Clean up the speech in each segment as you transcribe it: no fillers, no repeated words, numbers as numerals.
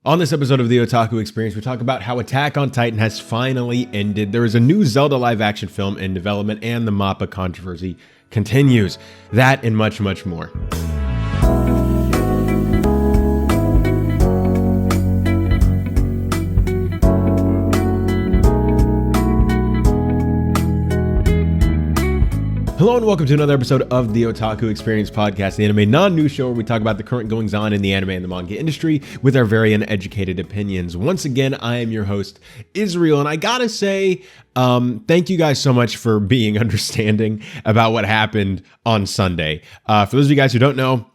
On this episode of the Otaku Experience, we talk about how Attack on Titan has finally ended. There is a new Zelda live-action film in development, and the MAPPA controversy continues. That and much, much more. Hello and welcome to another episode of the Otaku Experience podcast, the anime non-news show where we talk about the current goings-on in the anime and the manga industry with our very uneducated opinions. Once again, I am your host, Israel, and I gotta say, thank you guys so much for being understanding about what happened on Sunday. For those of you guys who don't know,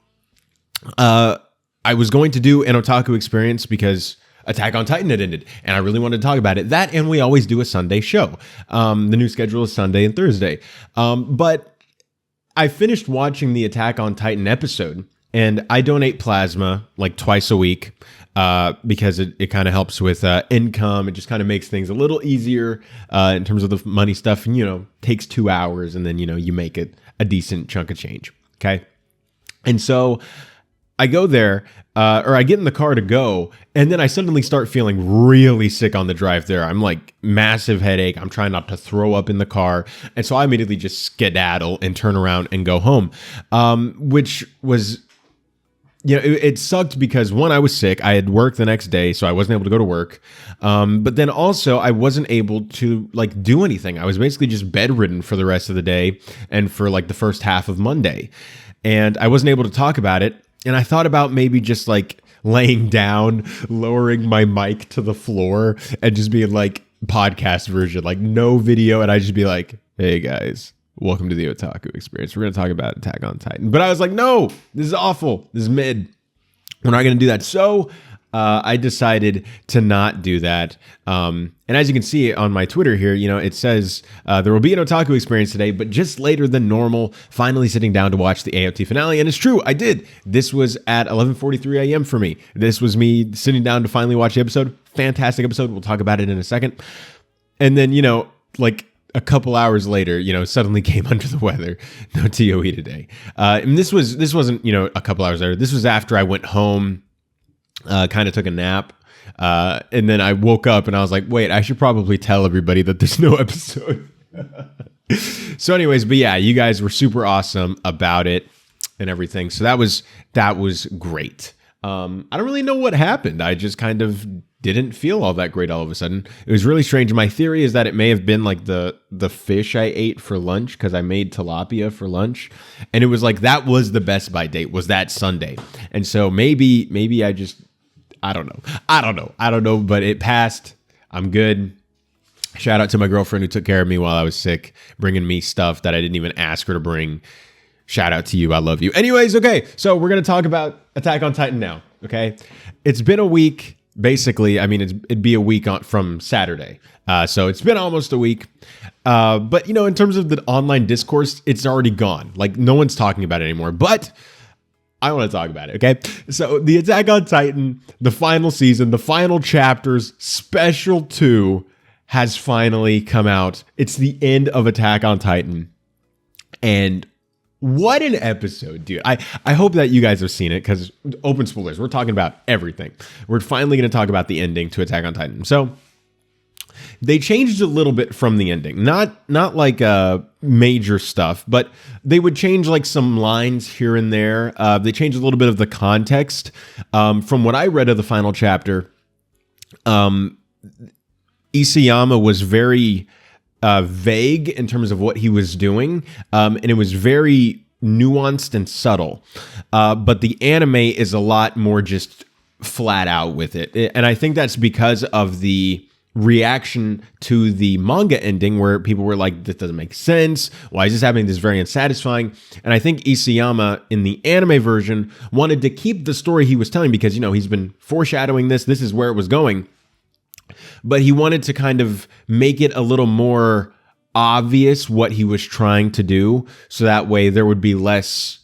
I was going to do an Otaku Experience because Attack on Titan had ended, and I really wanted to talk about it. That, and we always do a Sunday show. The new schedule is Sunday and Thursday. But I finished watching the Attack on Titan episode, and I donate plasma like twice a week because it kind of helps with income. It just kind of makes things a little easier in terms of the money stuff. And, takes 2 hours, and then, you make it a decent chunk of change. Okay. And so I go there, or I get in the car to go, and then I suddenly start feeling really sick on the drive there. I'm like, massive headache. I'm trying not to throw up in the car. And so I immediately just skedaddle and turn around and go home, which was, it sucked because one, I was sick. I had work the next day, so I wasn't able to go to work. But then also I wasn't able to do anything. I was basically just bedridden for the rest of the day and for the first half of Monday. And I wasn't able to talk about it. And I thought about maybe just laying down, lowering my mic to the floor and just being podcast version, no video. And I just be like, hey guys, welcome to the Otaku Experience. We're going to talk about Attack on Titan. But I was like, no, this is awful. This is mid. We're not going to do that. So I decided to not do that. And as you can see on my Twitter here, it says there will be an Otaku Experience today, but just later than normal, finally sitting down to watch the AOT finale. And it's true, I did. This was at 11:43 a.m. for me. This was me sitting down to finally watch the episode. Fantastic episode. We'll talk about it in a second. And then, a couple hours later, suddenly came under the weather. No TOE today. And this wasn't, a couple hours later. This was after I went home, kind of took a nap. And then I woke up and I was like, wait, I should probably tell everybody that there's no episode. So anyways, but yeah, you guys were super awesome about it and everything. So that was great. I don't really know what happened. I just kind of didn't feel all that great all of a sudden. It was really strange. My theory is that it may have been the fish I ate for lunch, because I made tilapia for lunch. And it was that was the Best By date, was that Sunday. And so maybe I don't know, but it passed. I'm good. Shout out to my girlfriend who took care of me while I was sick, bringing me stuff that I didn't even ask her to bring. Shout out to you. I love you. Anyways, okay. So we're going to talk about Attack on Titan now. Okay. It's been a week. Basically, I mean, it'd be a week from Saturday. So it's been almost a week. But, in terms of the online discourse, it's already gone. No one's talking about it anymore. But I want to talk about it, okay? So the Attack on Titan, the final season, the final chapters, Special 2 has finally come out. It's the end of Attack on Titan. And what an episode, dude. I hope that you guys have seen it, because open spoilers, we're talking about everything. We're finally going to talk about the ending to Attack on Titan. So they changed a little bit from the ending, not major stuff, but they would change some lines here and there. They changed a little bit of the context. From what I read of the final chapter, Isayama was very vague in terms of what he was doing, and it was very nuanced and subtle. But the anime is a lot more just flat out with it, and I think that's because of the reaction to the manga ending, where people were like, this doesn't make sense. Why is this happening? This is very unsatisfying. And I think Isayama in the anime version wanted to keep the story he was telling, because, he's been foreshadowing this. This is where it was going. But he wanted to kind of make it a little more obvious what he was trying to do. So that way there would be less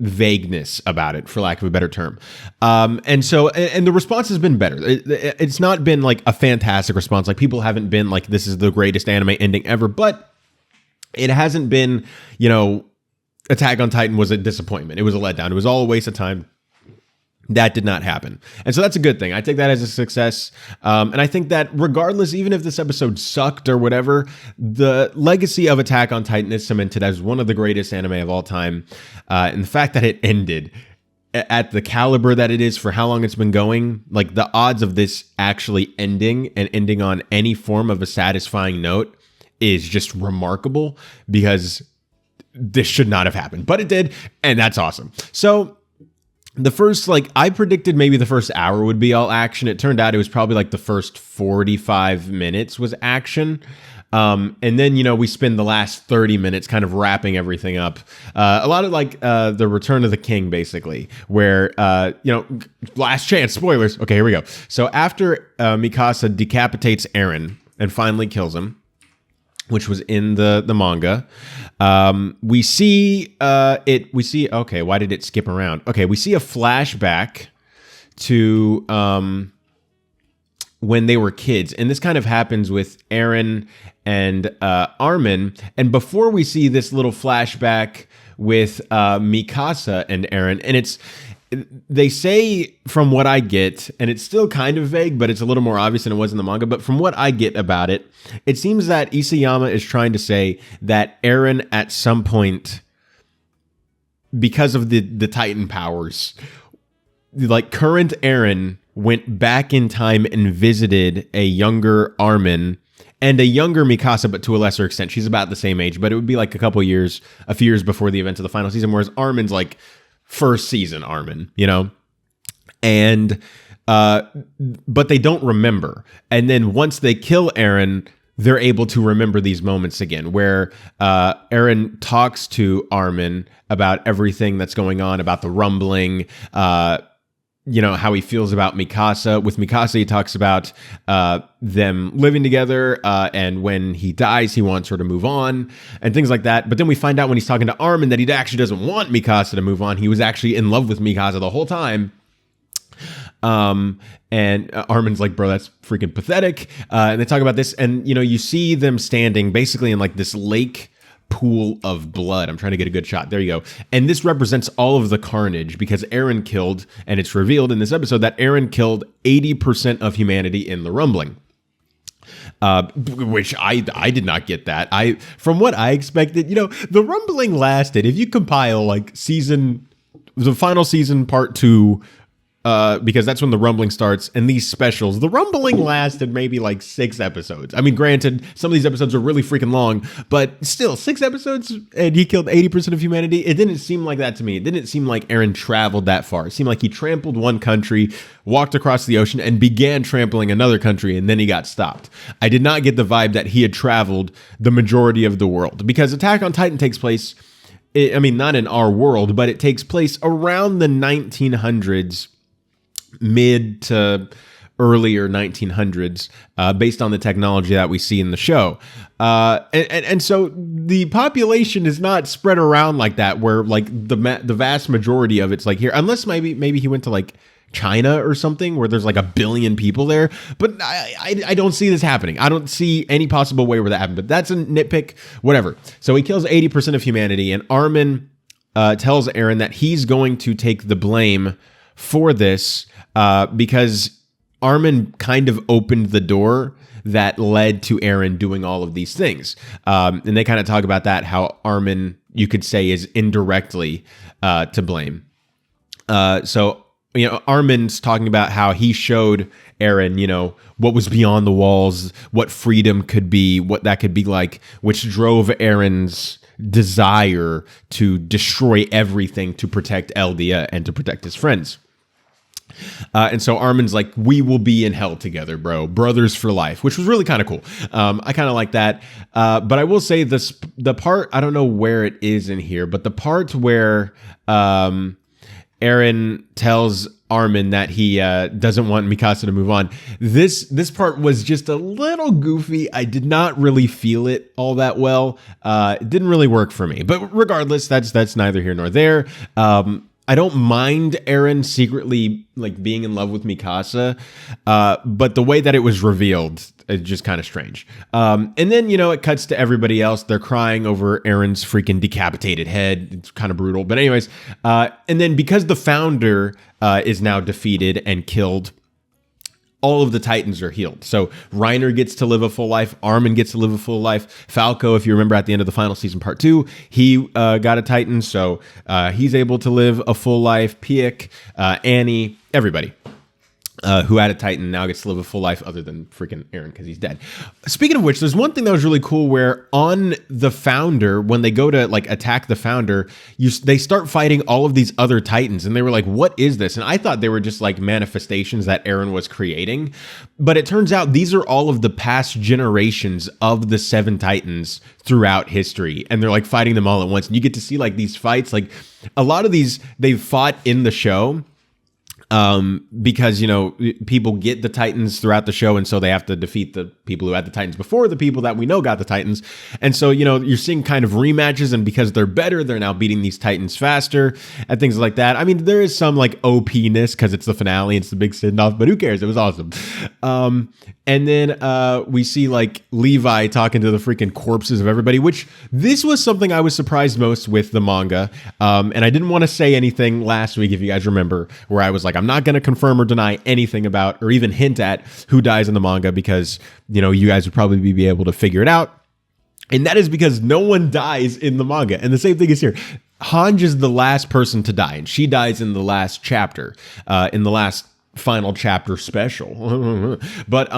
vagueness about it, for lack of a better term. And the response has been better. It's not been a fantastic response. People haven't been this is the greatest anime ending ever, but it hasn't been, Attack on Titan was a disappointment. It was a letdown. It was all a waste of time. That did not happen. And so that's a good thing. I take that as a success. And I think that regardless, even if this episode sucked or whatever, the legacy of Attack on Titan is cemented as one of the greatest anime of all time. And the fact that it ended at the caliber that it is for how long it's been going, like the odds of this actually ending and ending on any form of a satisfying note is just remarkable, because this should not have happened, but it did. And that's awesome. So the first, I predicted maybe the first hour would be all action. It turned out it was probably the first 45 minutes was action. And then, we spend the last 30 minutes kind of wrapping everything up. A lot of the Return of the King, basically, where, last chance, spoilers. Okay, here we go. So after Mikasa decapitates Eren and finally kills him, which was in the manga, we see okay, why did it skip around? Okay, we see a flashback to when they were kids, and this kind of happens with Eren and Armin. And before we see this little flashback with Mikasa and Eren, and they say, from what I get, and it's still kind of vague, but it's a little more obvious than it was in the manga, but from what I get about it, it seems that Isayama is trying to say that Eren at some point, because of the Titan powers, current Eren went back in time and visited a younger Armin and a younger Mikasa, but to a lesser extent. She's about the same age, but it would be a few years before the events of the final season, whereas Armin's first season Armin, and but they don't remember. And then once they kill Eren, they're able to remember these moments again, where Eren talks to Armin about everything that's going on, about the rumbling, how he feels about Mikasa. With Mikasa, he talks about them living together, and when he dies, he wants her to move on, and things like that. But then we find out when he's talking to Armin that he actually doesn't want Mikasa to move on. He was actually in love with Mikasa the whole time. And Armin's like, bro, that's freaking pathetic. And they talk about this, and you see them standing basically in this lake pool of blood. I'm trying to get a good shot. There you go. And this represents all of the carnage, because Eren killed, and it's revealed in this episode that Eren killed 80% of humanity in the rumbling. Which I did not get that. From what I expected, the rumbling lasted, if you compile the final season part 2, because that's when the rumbling starts, and these specials, the rumbling lasted maybe 6 episodes. I mean, granted, some of these episodes are really freaking long, but still, 6 episodes, and he killed 80% of humanity. It didn't seem like that to me. It didn't seem like Eren traveled that far. It seemed like he trampled one country, walked across the ocean, and began trampling another country, and then he got stopped. I did not get the vibe that he had traveled the majority of the world, because Attack on Titan takes place, not in our world, but it takes place around the 1900s, mid to earlier 1900s, based on the technology that we see in the show. And so the population is not spread around like that, where the vast majority of it's here, unless maybe he went to China or something, where there's 1 billion people there. But I don't see this happening. I don't see any possible way where that happened, but that's a nitpick, whatever. So he kills 80% of humanity, and Armin tells Eren that he's going to take the blame for this, because Armin kind of opened the door that led to Eren doing all of these things. And they kind of talk about that, how Armin, you could say, is indirectly to blame. So Armin's talking about how he showed Eren, what was beyond the walls, what freedom could be, what that could be like, which drove Eren's desire to destroy everything to protect Eldia and to protect his friends. And so Armin's like, we will be in hell together, bro. Brothers for life, which was really kind of cool. I kind of like that. But I will say the part, I don't know where it is in here, but the part where Eren tells Armin that he doesn't want Mikasa to move on, this part was just a little goofy. I did not really feel it all that well. It didn't really work for me. But regardless, that's neither here nor there. I don't mind Eren secretly like being in love with Mikasa, but the way that it was revealed is just kind of strange. And then, you know, it cuts to everybody else. They're crying over Eren's freaking decapitated head. It's kind of brutal. But anyways, and then because the founder is now defeated and killed, all of the Titans are healed. So Reiner gets to live a full life. Armin gets to live a full life. Falco, if you remember at the end of the final season, part 2, he got a Titan. So he's able to live a full life. Piek, Annie, everybody who had a Titan now gets to live a full life, other than freaking Eren because he's dead. Speaking of which, there's one thing that was really cool where on the founder, when they go to like attack the founder, they start fighting all of these other Titans, and they were like, what is this? And I thought they were just like manifestations that Eren was creating, but it turns out these are all of the past generations of the 7 Titans throughout history, and they're like fighting them all at once. And you get to see like these fights, like a lot of these they've fought in the show, because, you know, people get the Titans throughout the show, and so they have to defeat the people who had the Titans before the people that we know got the Titans. And so, you know, you're seeing kind of rematches, and because they're better, they're now beating these Titans faster and things like that. I mean, there is some like OP-ness because it's the finale, it's the big send-off, but who cares? It was awesome. And then we see like Levi talking to the freaking corpses of everybody, which this was something I was surprised most with the manga. And I didn't want to say anything last week, if you guys remember, where I was like, I'm not going to confirm or deny anything about or even hint at who dies in the manga because, you know, you guys would probably be able to figure it out. And that is because no one dies in the manga. And the same thing is here. Hange is the last person to die, and she dies in the last chapter, in the last final chapter special. But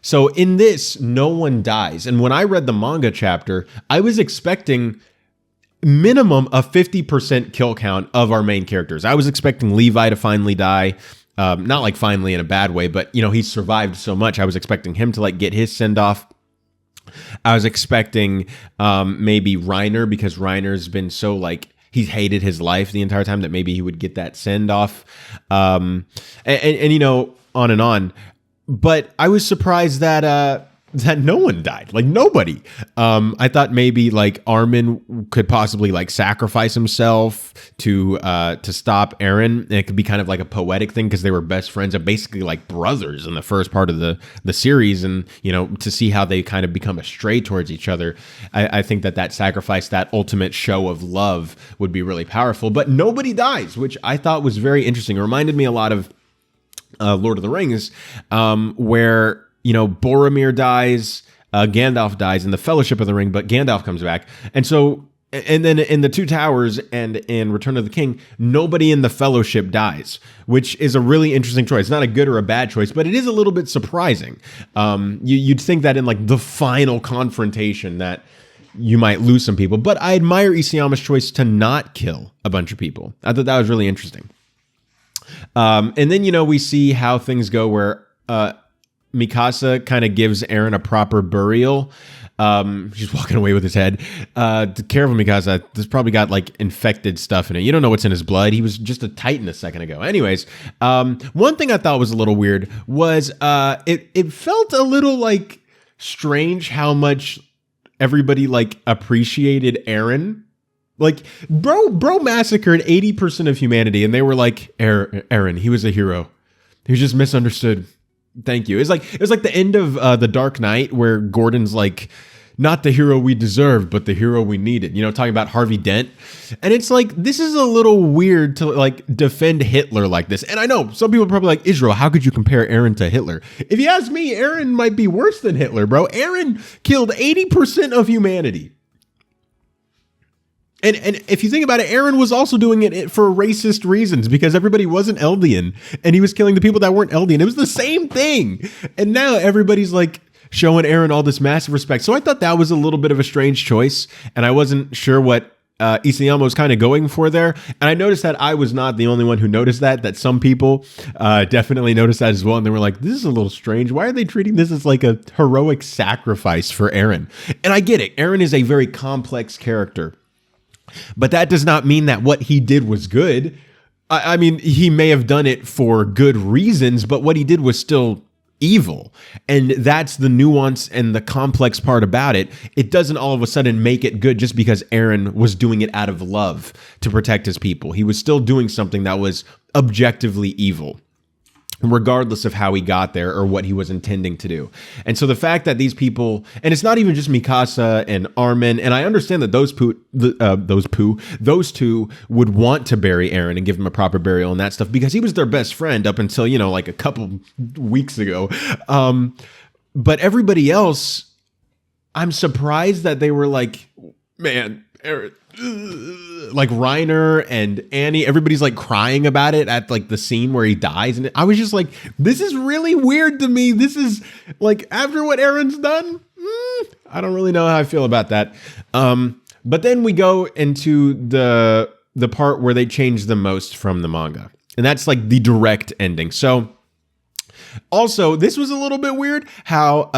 so in this, no one dies. And when I read the manga chapter, I was expecting minimum a 50% kill count of our main characters. I was expecting Levi to finally die. Not like finally in a bad way, but you know, he survived so much. I was expecting him to like get his send off. I was expecting maybe Reiner, because Reiner's been so like, he's hated his life the entire time, that maybe he would get that send off. And you know, on and on. But I was surprised that no one died, like nobody. I thought maybe like Armin could possibly like sacrifice himself to stop Eren. And it could be kind of like a poetic thing because they were best friends and basically like brothers in the first part of the series. And, you know, to see how they kind of become astray towards each other, I think that sacrifice, that ultimate show of love would be really powerful. But nobody dies, which I thought was very interesting. It reminded me a lot of Lord of the Rings, where, you know, Boromir dies, Gandalf dies in the Fellowship of the Ring, but Gandalf comes back. And so, and then in the Two Towers and in Return of the King, nobody in the Fellowship dies, which is a really interesting choice. It's not a good or a bad choice, but it is a little bit surprising. You'd think that in like the final confrontation that you might lose some people, but I admire Isayama's choice to not kill a bunch of people. I thought that was really interesting. And then, you know, we see how things go where, Mikasa kind of gives Eren a proper burial. She's walking away with his head. Careful, Mikasa. This probably got like infected stuff in it. You don't know what's in his blood. He was just a Titan a second ago. Anyways, one thing I thought was a little weird was it felt a little like strange how much everybody like appreciated Eren. Like, bro massacred 80% of humanity, and they were like, Eren, he was a hero. He was just misunderstood. Thank you. It was like the end of The Dark Knight, where Gordon's like, not the hero we deserved, but the hero we needed. You know, talking about Harvey Dent. And it's like, this is a little weird to like defend Hitler like this. And I know some people are probably like, Israel, how could you compare Eren to Hitler? If you ask me, Eren might be worse than Hitler, bro. Eren killed 80% of humanity. And if you think about it, Eren was also doing it for racist reasons because everybody wasn't Eldian and he was killing the people that weren't Eldian. It was the same thing. And now everybody's like showing Eren all this massive respect. So I thought that was a little bit of a strange choice. And I wasn't sure what Isayama was kind of going for there. And I noticed that I was not the only one who noticed that some people definitely noticed that as well. And they were like, this is a little strange. Why are they treating this as like a heroic sacrifice for Eren? And I get it. Eren is a very complex character. But that does not mean that what he did was good. I mean, he may have done it for good reasons, but what he did was still evil. And that's the nuance and the complex part about it. It doesn't all of a sudden make it good just because Eren was doing it out of love to protect his people. He was still doing something that was objectively evil, regardless of how he got there or what he was intending to do. And so the fact that these people, and it's not even just Mikasa and Armin, and I understand that those two would want to bury Eren and give him a proper burial and that stuff because he was their best friend up until, like a couple weeks ago. But everybody else, I'm surprised that they were like, man, Eren, like Reiner and Annie, everybody's like crying about it at like the scene where he dies, and I was just like, this is really weird to me. This is like, after what Eren's done, I don't really know how I feel about that. But then we go into the part where they change the most from the manga, and that's like the direct ending. So also, this was a little bit weird how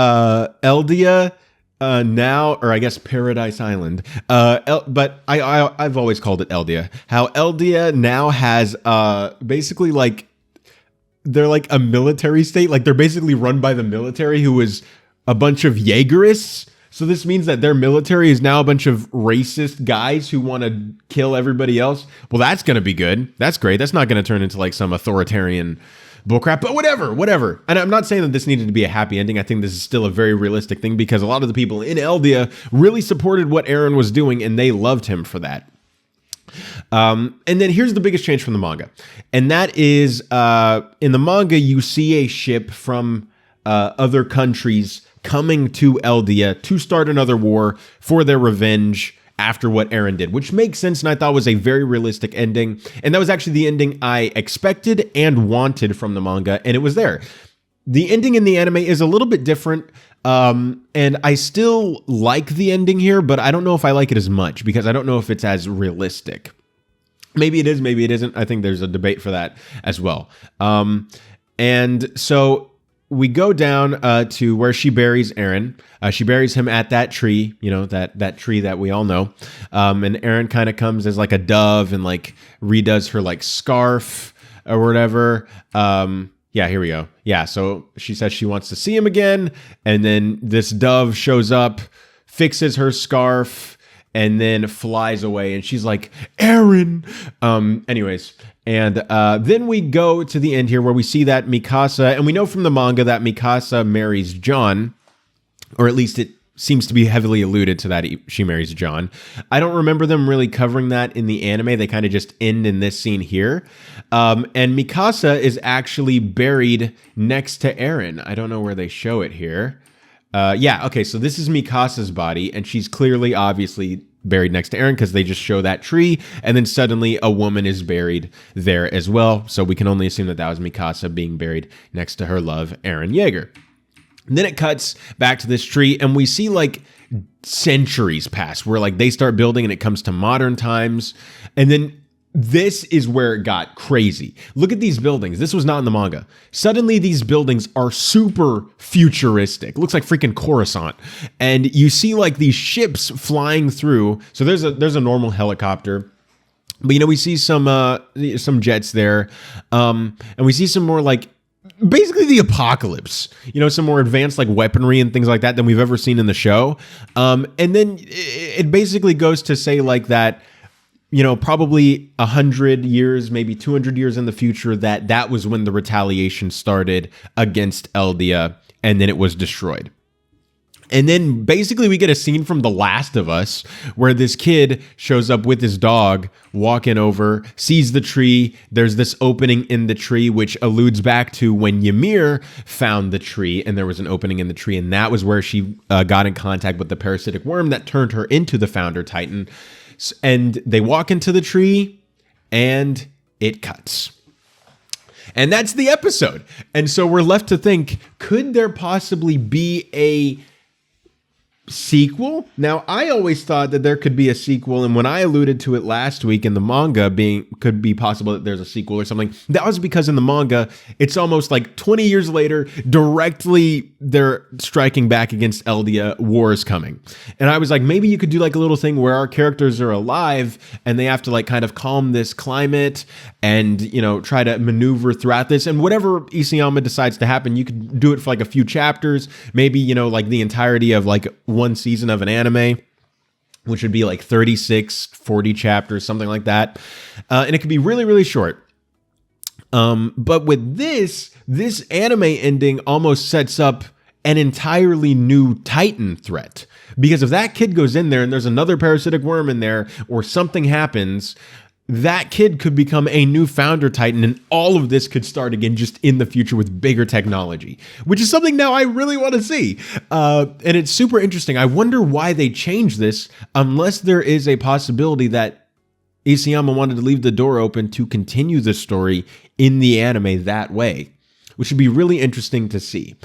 Eldia now, or I guess Paradise Island, but I've always called it Eldia. How Eldia now has basically like, they're like a military state. Like they're basically run by the military, who is a bunch of Jaegerists. So this means that their military is now a bunch of racist guys who want to kill everybody else. Well, that's going to be good. That's great. That's not going to turn into like some authoritarian bullcrap, but whatever. And I'm not saying that this needed to be a happy ending. I think this is still a very realistic thing because a lot of the people in Eldia really supported what Eren was doing and they loved him for that. And then here's the biggest change from the manga. And that is, in the manga, you see a ship from other countries coming to Eldia to start another war for their revenge after what Eren did, which makes sense and I thought was a very realistic ending. And that was actually the ending I expected and wanted from the manga, and it was there. The ending in the anime is a little bit different, and I still like the ending here, but I don't know if I like it as much because I don't know if it's as realistic. Maybe it is, maybe it isn't. I think there's a debate for that as well. And so we go down to where she buries Eren. She buries him at that tree, that tree that we all know. And Eren kind of comes as like a dove and like redoes her like scarf or whatever. Yeah, here we go. Yeah, so she says she wants to see him again. And then this dove shows up, fixes her scarf, and then flies away. And she's like, Eren! Anyways. And then we go to the end here where we see that Mikasa, and we know from the manga that Mikasa marries John, or at least it seems to be heavily alluded to that she marries John. I don't remember them really covering that in the anime. They kind of just end in this scene here. And Mikasa is actually buried next to Eren. I don't know where they show it here. Yeah, okay, so this is Mikasa's body, and she's clearly, obviously, buried next to Eren because they just show that tree, and then suddenly a woman is buried there as well. So we can only assume that that was Mikasa being buried next to her love, Eren Yeager. And then it cuts back to this tree, and we see like centuries pass where like they start building and it comes to modern times. And then this is where it got crazy. Look at these buildings. This was not in the manga. Suddenly these buildings are super futuristic. Looks like freaking Coruscant. And you see like these ships flying through. So there's a normal helicopter. But we see some jets there. And we see some more like basically the apocalypse, some more advanced like weaponry and things like that than we've ever seen in the show. And then it basically goes to say like that, probably 100 years, maybe 200 years in the future, that was when the retaliation started against Eldia, and then it was destroyed. And then basically we get a scene from The Last of Us where this kid shows up with his dog, walking over, sees the tree. There's this opening in the tree, which alludes back to when Ymir found the tree, and there was an opening in the tree, and that was where she got in contact with the parasitic worm that turned her into the Founder Titan. And they walk into the tree, and it cuts. And that's the episode. And so we're left to think, could there possibly be sequel. Now, I always thought that there could be a sequel, and when I alluded to it last week in the manga could be possible that there's a sequel or something, that was because in the manga, it's almost like 20 years later, directly they're striking back against Eldia, war is coming. And I was like, maybe you could do like a little thing where our characters are alive and they have to like kind of calm this climate and, you know, try to maneuver throughout this. And whatever Isayama decides to happen, you could do it for like a few chapters, maybe, you know, like the entirety of like one season of an anime, which would be like 36, 40 chapters, something like that. And it could be really, really short. But with this anime ending almost sets up an entirely new Titan threat. Because if that kid goes in there and there's another parasitic worm in there or something happens, that kid could become a new founder Titan, and all of this could start again just in the future with bigger technology, which is something now I really want to see. And it's super interesting. I wonder why they changed this, unless there is a possibility that Isayama wanted to leave the door open to continue the story in the anime that way, which would be really interesting to see.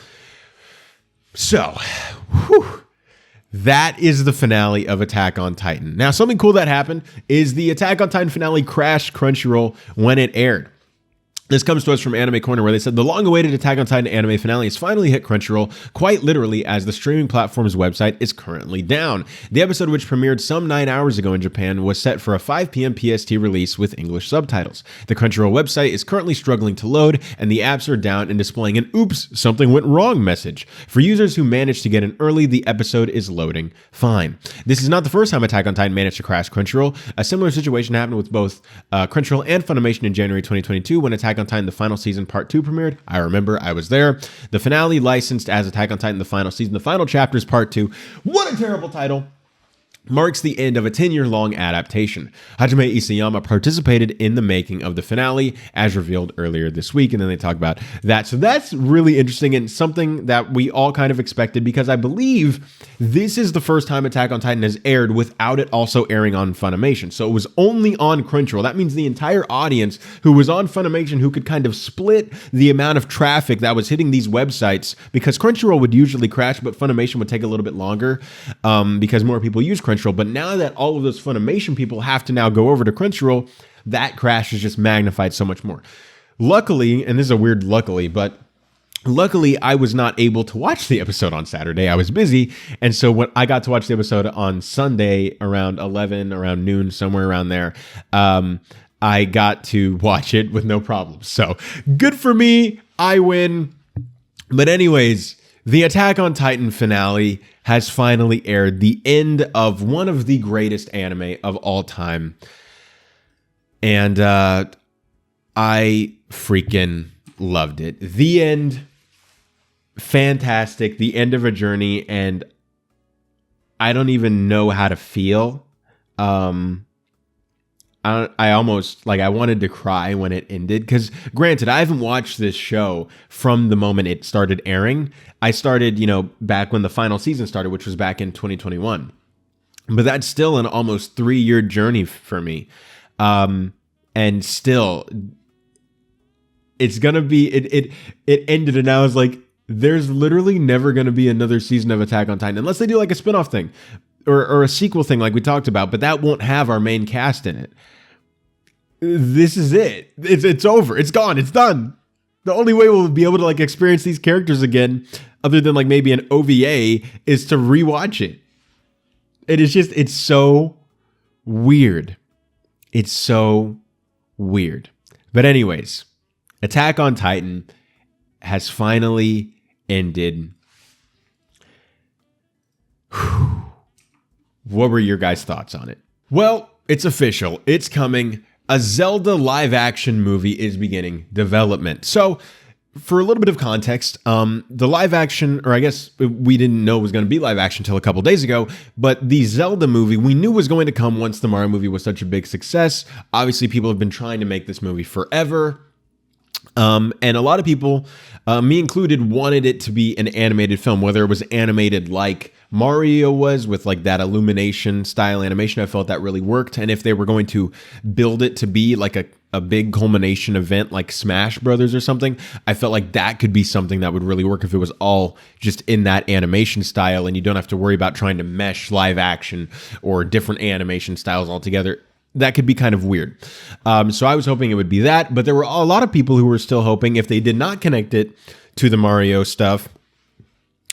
So, that is the finale of Attack on Titan. Now, something cool that happened is the Attack on Titan finale crashed Crunchyroll when it aired. This comes to us from Anime Corner, where they said the long-awaited Attack on Titan anime finale has finally hit Crunchyroll, quite literally, as the streaming platform's website is currently down. The episode, which premiered some 9 hours ago in Japan, was set for a 5 p.m. PST release with English subtitles. The Crunchyroll website is currently struggling to load, and the apps are down and displaying an "oops, something went wrong" message. For users who managed to get in early, the episode is loading fine. This is not the first time Attack on Titan managed to crash Crunchyroll. A similar situation happened with both Crunchyroll and Funimation in January 2022 when Attack on Titan the final season part 2 premiered. I remember, I was there. The finale, licensed as Attack on Titan the final season, the final chapters part 2. What a terrible title! Marks the end of a 10-year-long adaptation. Hajime Isayama participated in the making of the finale, as revealed earlier this week, and then they talk about that. So that's really interesting and something that we all kind of expected, because I believe this is the first time Attack on Titan has aired without it also airing on Funimation. So it was only on Crunchyroll. That means the entire audience who was on Funimation, who could kind of split the amount of traffic that was hitting these websites, because Crunchyroll would usually crash, but Funimation would take a little bit longer because more people use Crunchyroll. But now that all of those Funimation people have to now go over to Crunchyroll, that crash is just magnified so much more. Luckily, and this is a weird luckily, but luckily I was not able to watch the episode on Saturday. I was busy. And so when I got to watch the episode on Sunday around 11, around noon, somewhere around there, I got to watch it with no problems. So good for me. I win. But anyways, the Attack on Titan finale has finally aired, the end of one of the greatest anime of all time. And I freaking loved it. The end, fantastic. The end of a journey, and I don't even know how to feel. I almost, like, I wanted to cry when it ended, because granted, I haven't watched this show from the moment it started airing. I started, you know, back when the final season started, which was back in 2021. But that's still an almost 3-year journey for me. And still, it's going to be, it ended, and I was like, there's literally never going to be another season of Attack on Titan, unless they do like a spinoff thing or a sequel thing like we talked about, but that won't have our main cast in it. This is it. It's over. It's gone. It's done. The only way we'll be able to like experience these characters again, other than like maybe an OVA, is to rewatch it. It is just, it's so weird. It's so weird. But anyways, Attack on Titan has finally ended. What were your guys' thoughts on it? Well, it's official. It's coming. A Zelda live-action movie is beginning development. So, for a little bit of context, the live-action, or I guess we didn't know it was going to be live-action until a couple days ago, but the Zelda movie we knew was going to come once the Mario movie was such a big success. Obviously, people have been trying to make this movie forever. And a lot of people, me included, wanted it to be an animated film, whether it was animated like Mario was with like that illumination style animation. I felt that really worked. And if they were going to build it to be like a big culmination event like Smash Brothers or something, I felt like that could be something that would really work if it was all just in that animation style and you don't have to worry about trying to mesh live action or different animation styles altogether. That could be kind of weird. So I was hoping it would be that, but there were a lot of people who were still hoping, if they did not connect it to the Mario stuff,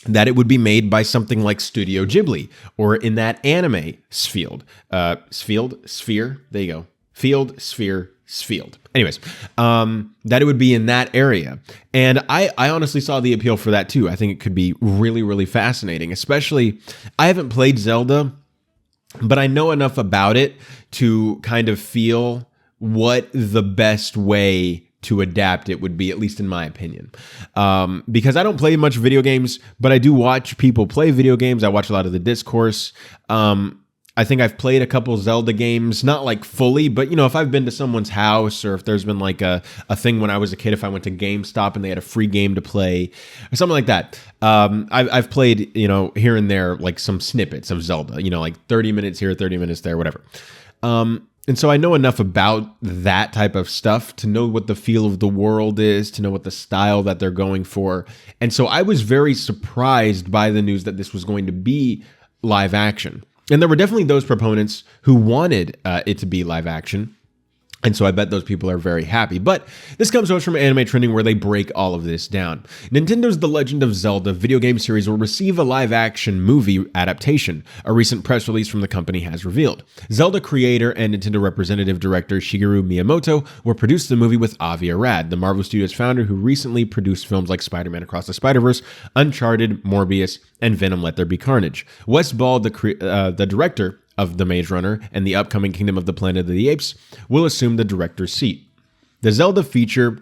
that it would be made by something like Studio Ghibli or in that anime sphere. There you go. Field, sphere, field. Anyways, that it would be in that area. And I honestly saw the appeal for that too. I think it could be really, really fascinating, especially I haven't played Zelda, but I know enough about it to kind of feel what the best way to adapt it would be, at least in my opinion. Because I don't play much video games, but I do watch people play video games. I watch a lot of the discourse. I think I've played a couple Zelda games, not like fully, but you know, if I've been to someone's house or if there's been like a thing when I was a kid, if I went to GameStop and they had a free game to play or something like that. I've played, you know, here and there, like some snippets of Zelda, you know, like 30 minutes here, 30 minutes there, whatever. And so I know enough about that type of stuff to know what the feel of the world is, to know what the style that they're going for. And so I was very surprised by the news that this was going to be live action. And there were definitely those proponents who wanted it to be live action. And so I bet those people are very happy. But this comes to us from Anime Trending, where they break all of this down. Nintendo's The Legend of Zelda video game series will receive a live-action movie adaptation, a recent press release from the company has revealed. Zelda creator and Nintendo representative director Shigeru Miyamoto will produce the movie with Avi Arad, the Marvel Studios founder who recently produced films like Spider-Man Across the Spider-Verse, Uncharted, Morbius, and Venom Let There Be Carnage. Wes Ball, the director of The Maze Runner and the upcoming Kingdom of the Planet of the Apes, will assume the director's seat. The Zelda feature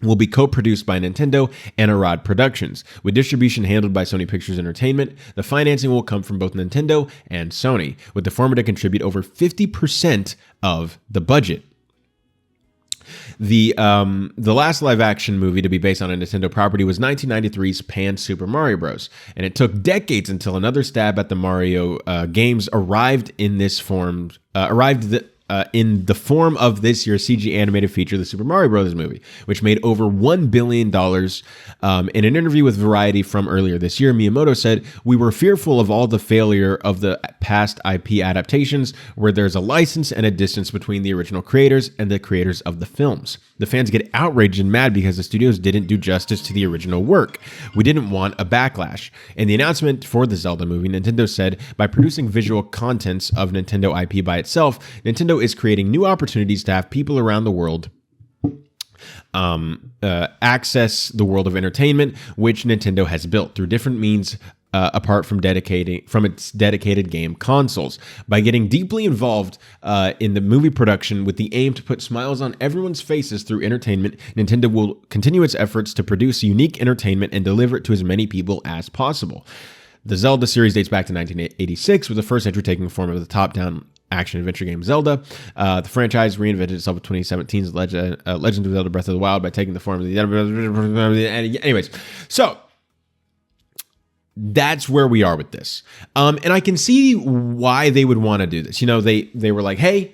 will be co-produced by Nintendo and Arad Productions, with distribution handled by Sony Pictures Entertainment. The financing will come from both Nintendo and Sony, with the former to contribute over 50% of the budget. The last live-action movie to be based on a Nintendo property was 1993's Pan Super Mario Bros., and it took decades until another stab at the Mario games arrived in this form. In the form of this year's CG animated feature, the Super Mario Bros. Movie, which made over $1 billion. In an interview with Variety from earlier this year, Miyamoto said, "We were fearful of all the failure of the past IP adaptations, where there's a license and a distance between the original creators and the creators of the films. The fans get outraged and mad because the studios didn't do justice to the original work. We didn't want a backlash." In the announcement for the Zelda movie, Nintendo said, "By producing visual contents of Nintendo IP by itself, Nintendo is creating new opportunities to have people around the world access the world of entertainment, which Nintendo has built through different means apart from its dedicated game consoles. By getting deeply involved in the movie production with the aim to put smiles on everyone's faces through entertainment, Nintendo will continue its efforts to produce unique entertainment and deliver it to as many people as possible." The Zelda series dates back to 1986, with the first entry taking the form of the top-down action-adventure game Zelda. The franchise reinvented itself with 2017's Legend of Zelda Breath of the Wild by taking the form of the... Anyways, so that's where we are with this. And I can see why they would want to do this. You know, they were like, hey,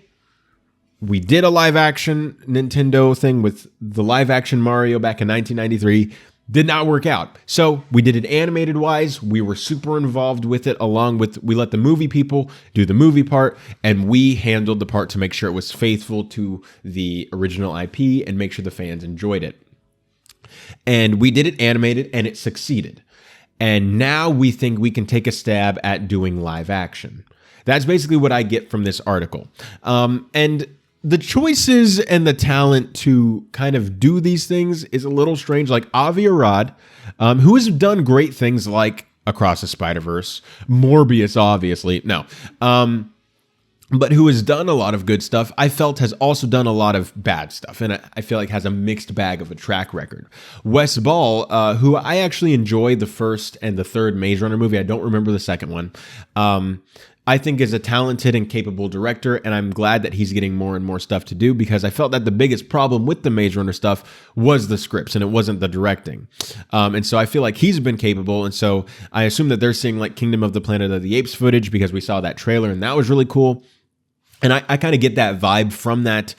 we did a live-action Nintendo thing with the live-action Mario back in 1993. Did not work out. So we did it animated wise. We were super involved with it, along with, we let the movie people do the movie part, and we handled the part to make sure it was faithful to the original IP and make sure the fans enjoyed it. And we did it animated, and it succeeded. And now we think we can take a stab at doing live action. That's basically what I get from this article. And the choices and the talent to kind of do these things is a little strange. Like Avi Arad, who has done great things like Across the Spider-Verse, Morbius, obviously. No. But who has done a lot of good stuff, I felt has also done a lot of bad stuff, and I feel like has a mixed bag of a track record. Wes Ball, who I actually enjoyed the first and the third Maze Runner movie, I don't remember the second one, I think is a talented and capable director, and I'm glad that he's getting more and more stuff to do, because I felt that the biggest problem with the Maze Runner stuff was the scripts, and it wasn't the directing. And so I feel like he's been capable, and so I assume that they're seeing like Kingdom of the Planet of the Apes footage, because we saw that trailer, and that was really cool. And I kind of get that vibe from that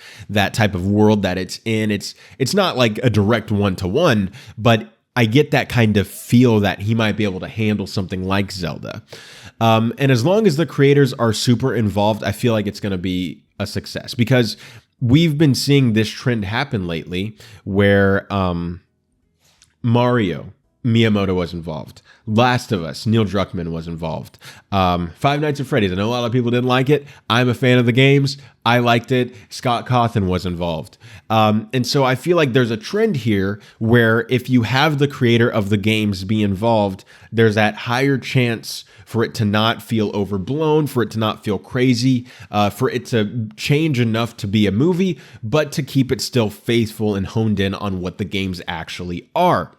type of world that it's in. It's not like a direct one-to-one, but I get that kind of feel that he might be able to handle something like Zelda. And as long as the creators are super involved, I feel like it's going to be a success, because we've been seeing this trend happen lately where Mario, Miyamoto was involved. Last of Us, Neil Druckmann was involved. Five Nights at Freddy's, I know a lot of people didn't like it. I'm a fan of the games. I liked it. Scott Cawthon was involved. And so I feel like there's a trend here where if you have the creator of the games be involved, there's that higher chance for it to not feel overblown, for it to not feel crazy, for it to change enough to be a movie, but to keep it still faithful and honed in on what the games actually are.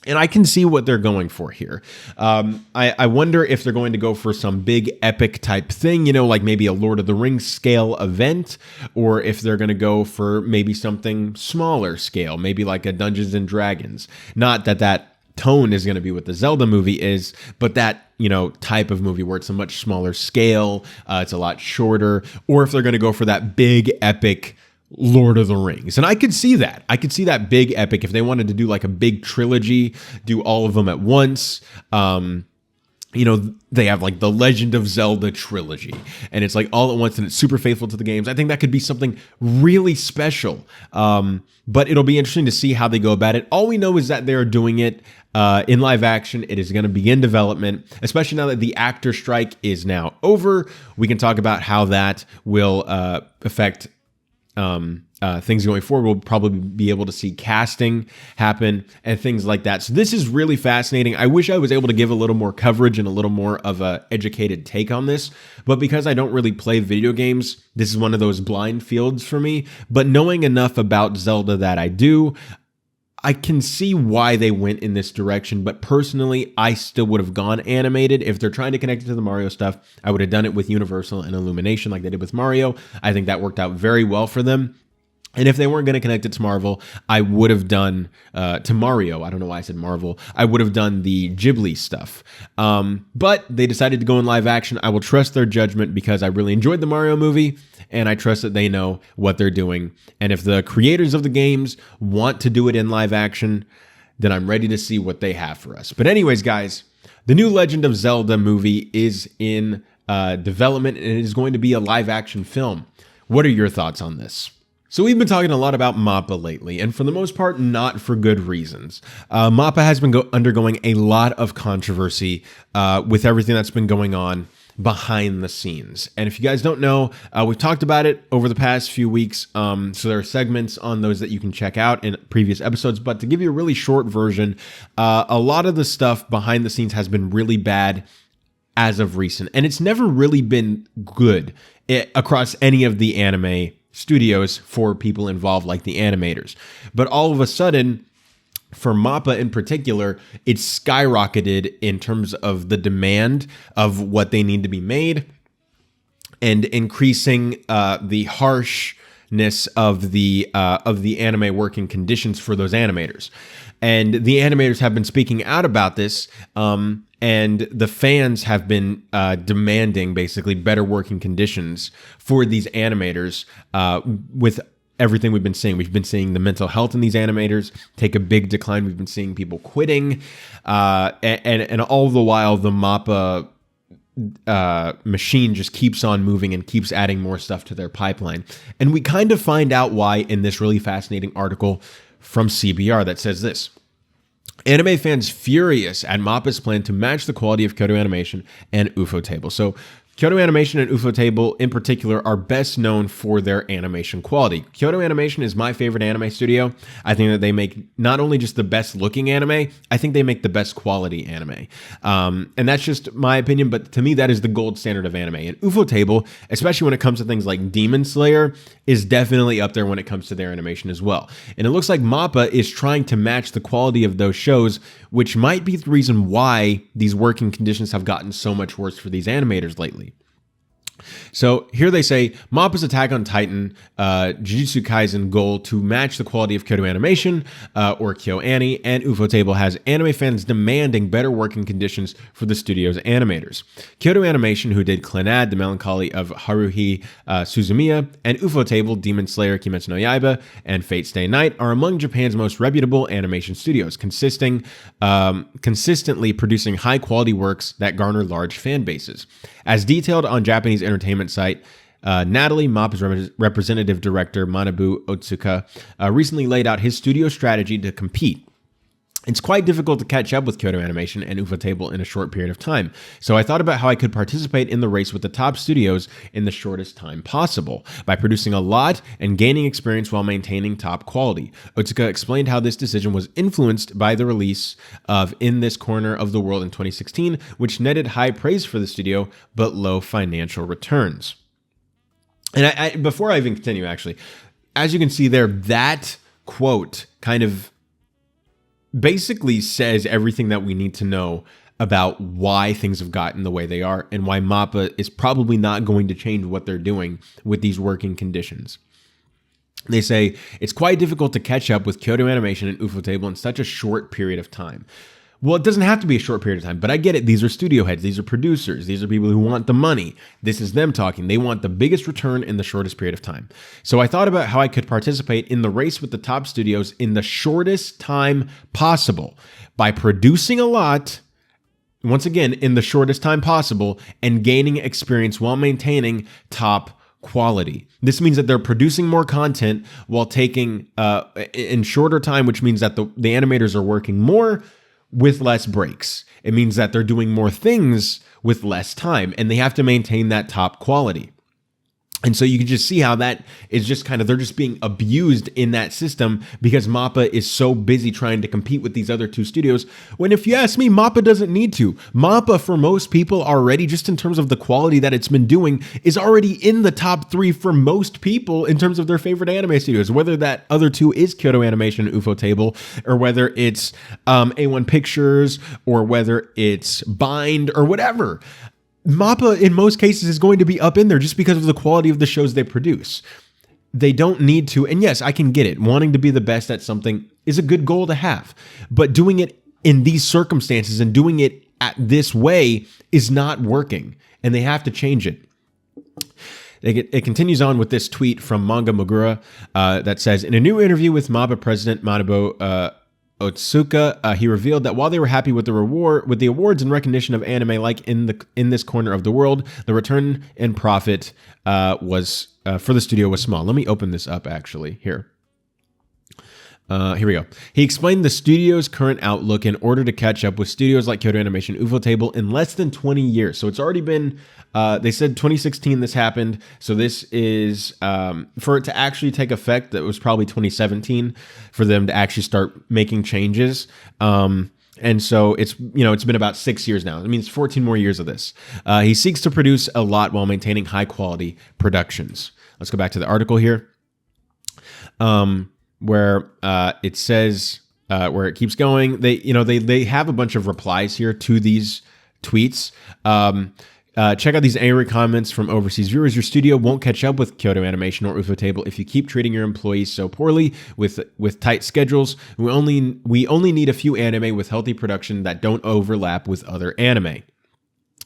And I can see what they're going for here. I wonder if they're going to go for some big epic type thing, like maybe a Lord of the Rings scale event, or if they're going to go for maybe something smaller scale, maybe like a Dungeons and Dragons. Not that tone is going to be what the Zelda movie is, but that, type of movie where it's a much smaller scale, it's a lot shorter, or if they're going to go for that big epic Lord of the Rings. And I could see that. I could see that big epic if they wanted to do like a big trilogy, do all of them at once. They have like the Legend of Zelda trilogy, and it's like all at once, and it's super faithful to the games. I think that could be something really special. But it'll be interesting to see how they go about it. All we know is that they're doing it in live action. It is going to begin development, especially now that the actor strike is now over. We can talk about how that will affect things going forward. We'll probably be able to see casting happen and things like that. So this is really fascinating. I wish I was able to give a little more coverage and a little more of a educated take on this, but because I don't really play video games, this is one of those blind fields for me. But knowing enough about Zelda that I do, I can see why they went in this direction, but personally, I still would have gone animated. If they're trying to connect it to the Mario stuff, I would have done it with Universal and Illumination like they did with Mario. I think that worked out very well for them. And if they weren't going to connect it to Marvel, I would have done, to Mario, I don't know why I said Marvel, I would have done the Ghibli stuff. But they decided to go in live action. I will trust their judgment because I really enjoyed the Mario movie, and I trust that they know what they're doing. And if the creators of the games want to do it in live action, then I'm ready to see what they have for us. But anyways, guys, the new Legend of Zelda movie is in development, and it is going to be a live action film. What are your thoughts on this? So we've been talking a lot about MAPPA lately, and for the most part, not for good reasons. MAPPA has been undergoing a lot of controversy with everything that's been going on behind the scenes. And if you guys don't know, we've talked about it over the past few weeks. So there are segments on those that you can check out in previous episodes. But to give you a really short version, a lot of the stuff behind the scenes has been really bad as of recent. And it's never really been good across any of the anime studios for people involved like the animators. But all of a sudden, for MAPPA in particular, it's skyrocketed in terms of the demand of what they need to be made and increasing the harshness of the anime working conditions for those animators. And the animators have been speaking out about this, and the fans have been demanding basically better working conditions for these animators with everything we've been seeing. We've been seeing the mental health in these animators take a big decline. We've been seeing people quitting, and all the while the MAPPA machine just keeps on moving and keeps adding more stuff to their pipeline. And we kind of find out why in this really fascinating article from CBR that says this: anime fans furious at MAPPA's plan to match the quality of Kyoto Animation and Ufotable. So Kyoto Animation and Ufotable in particular are best known for their animation quality. Kyoto Animation is my favorite anime studio. I think that they make not only just the best looking anime, I think they make the best quality anime. And that's just my opinion, but to me that is the gold standard of anime. And Ufotable, especially when it comes to things like Demon Slayer, is definitely up there when it comes to their animation as well. And it looks like MAPPA is trying to match the quality of those shows, which might be the reason why these working conditions have gotten so much worse for these animators lately. So here they say MAPPA's Attack on Titan, Jujutsu Kaisen goal to match the quality of Kyoto Animation, or KyoAni, and Ufotable has anime fans demanding better working conditions for the studio's animators. Kyoto Animation, who did Clannad, The Melancholy of Haruhi Suzumiya, and Ufotable, Demon Slayer, Kimetsu no Yaiba, and Fate Stay Night, are among Japan's most reputable animation studios, consistently producing high-quality works that garner large fan bases. As detailed on Japanese entertainment site, Natalie, MAPPA's representative director, Manabu Otsuka, recently laid out his studio strategy to compete. It's quite difficult to catch up with Kyoto Animation and Ufotable in a short period of time, so I thought about how I could participate in the race with the top studios in the shortest time possible, by producing a lot and gaining experience while maintaining top quality. Otsuka explained how this decision was influenced by the release of In This Corner of the World in 2016, which netted high praise for the studio, but low financial returns. And before I even continue, actually, as you can see there, that quote kind of basically says everything that we need to know about why things have gotten the way they are and why MAPPA is probably not going to change what they're doing with these working conditions. They say, it's quite difficult to catch up with Kyoto Animation and Ufotable in such a short period of time. Well, it doesn't have to be a short period of time, but I get it. These are studio heads. These are producers. These are people who want the money. This is them talking. They want the biggest return in the shortest period of time. So I thought about how I could participate in the race with the top studios in the shortest time possible by producing a lot, once again, in the shortest time possible, and gaining experience while maintaining top quality. This means that they're producing more content while taking in shorter time, which means that the animators are working more with less breaks. It means that they're doing more things with less time, and they have to maintain that top quality. And so you can just see how that is just kind of, they're just being abused in that system because MAPPA is so busy trying to compete with these other two studios. When if you ask me, MAPPA doesn't need to. MAPPA, for most people already, just in terms of the quality that it's been doing, is already in the top 3 for most people in terms of their favorite anime studios, whether that other two is Kyoto Animation and Ufotable, or whether it's A1 Pictures, or whether it's Bind, or whatever. MAPPA, in most cases, is going to be up in there just because of the quality of the shows they produce. They don't need to, and yes, I can get it. Wanting to be the best at something is a good goal to have, but doing it in these circumstances and doing it at this way is not working, and they have to change it. It continues on with this tweet from Manga Mogura that says, in a new interview with MAPPA president Manabu Otsuka, he revealed that while they were happy with the awards and recognition of anime like In This Corner of the World, the return in profit was for the studio was small. Let me open this up actually here. Here we go. He explained the studio's current outlook in order to catch up with studios like Kyoto Animation, Ufotable in less than 20 years. So it's already been, they said 2016 this happened. So this is, for it to actually take effect, that was probably 2017 for them to actually start making changes. And so it's been about 6 years now. It means 14 more years of this. He seeks to produce a lot while maintaining high quality productions. Let's go back to the article here. Where it says, where it keeps going, they have a bunch of replies here to these tweets. Check out these angry comments from overseas viewers. Your studio won't catch up with Kyoto Animation or Ufotable if you keep treating your employees so poorly with tight schedules. We only need a few anime with healthy production that don't overlap with other anime.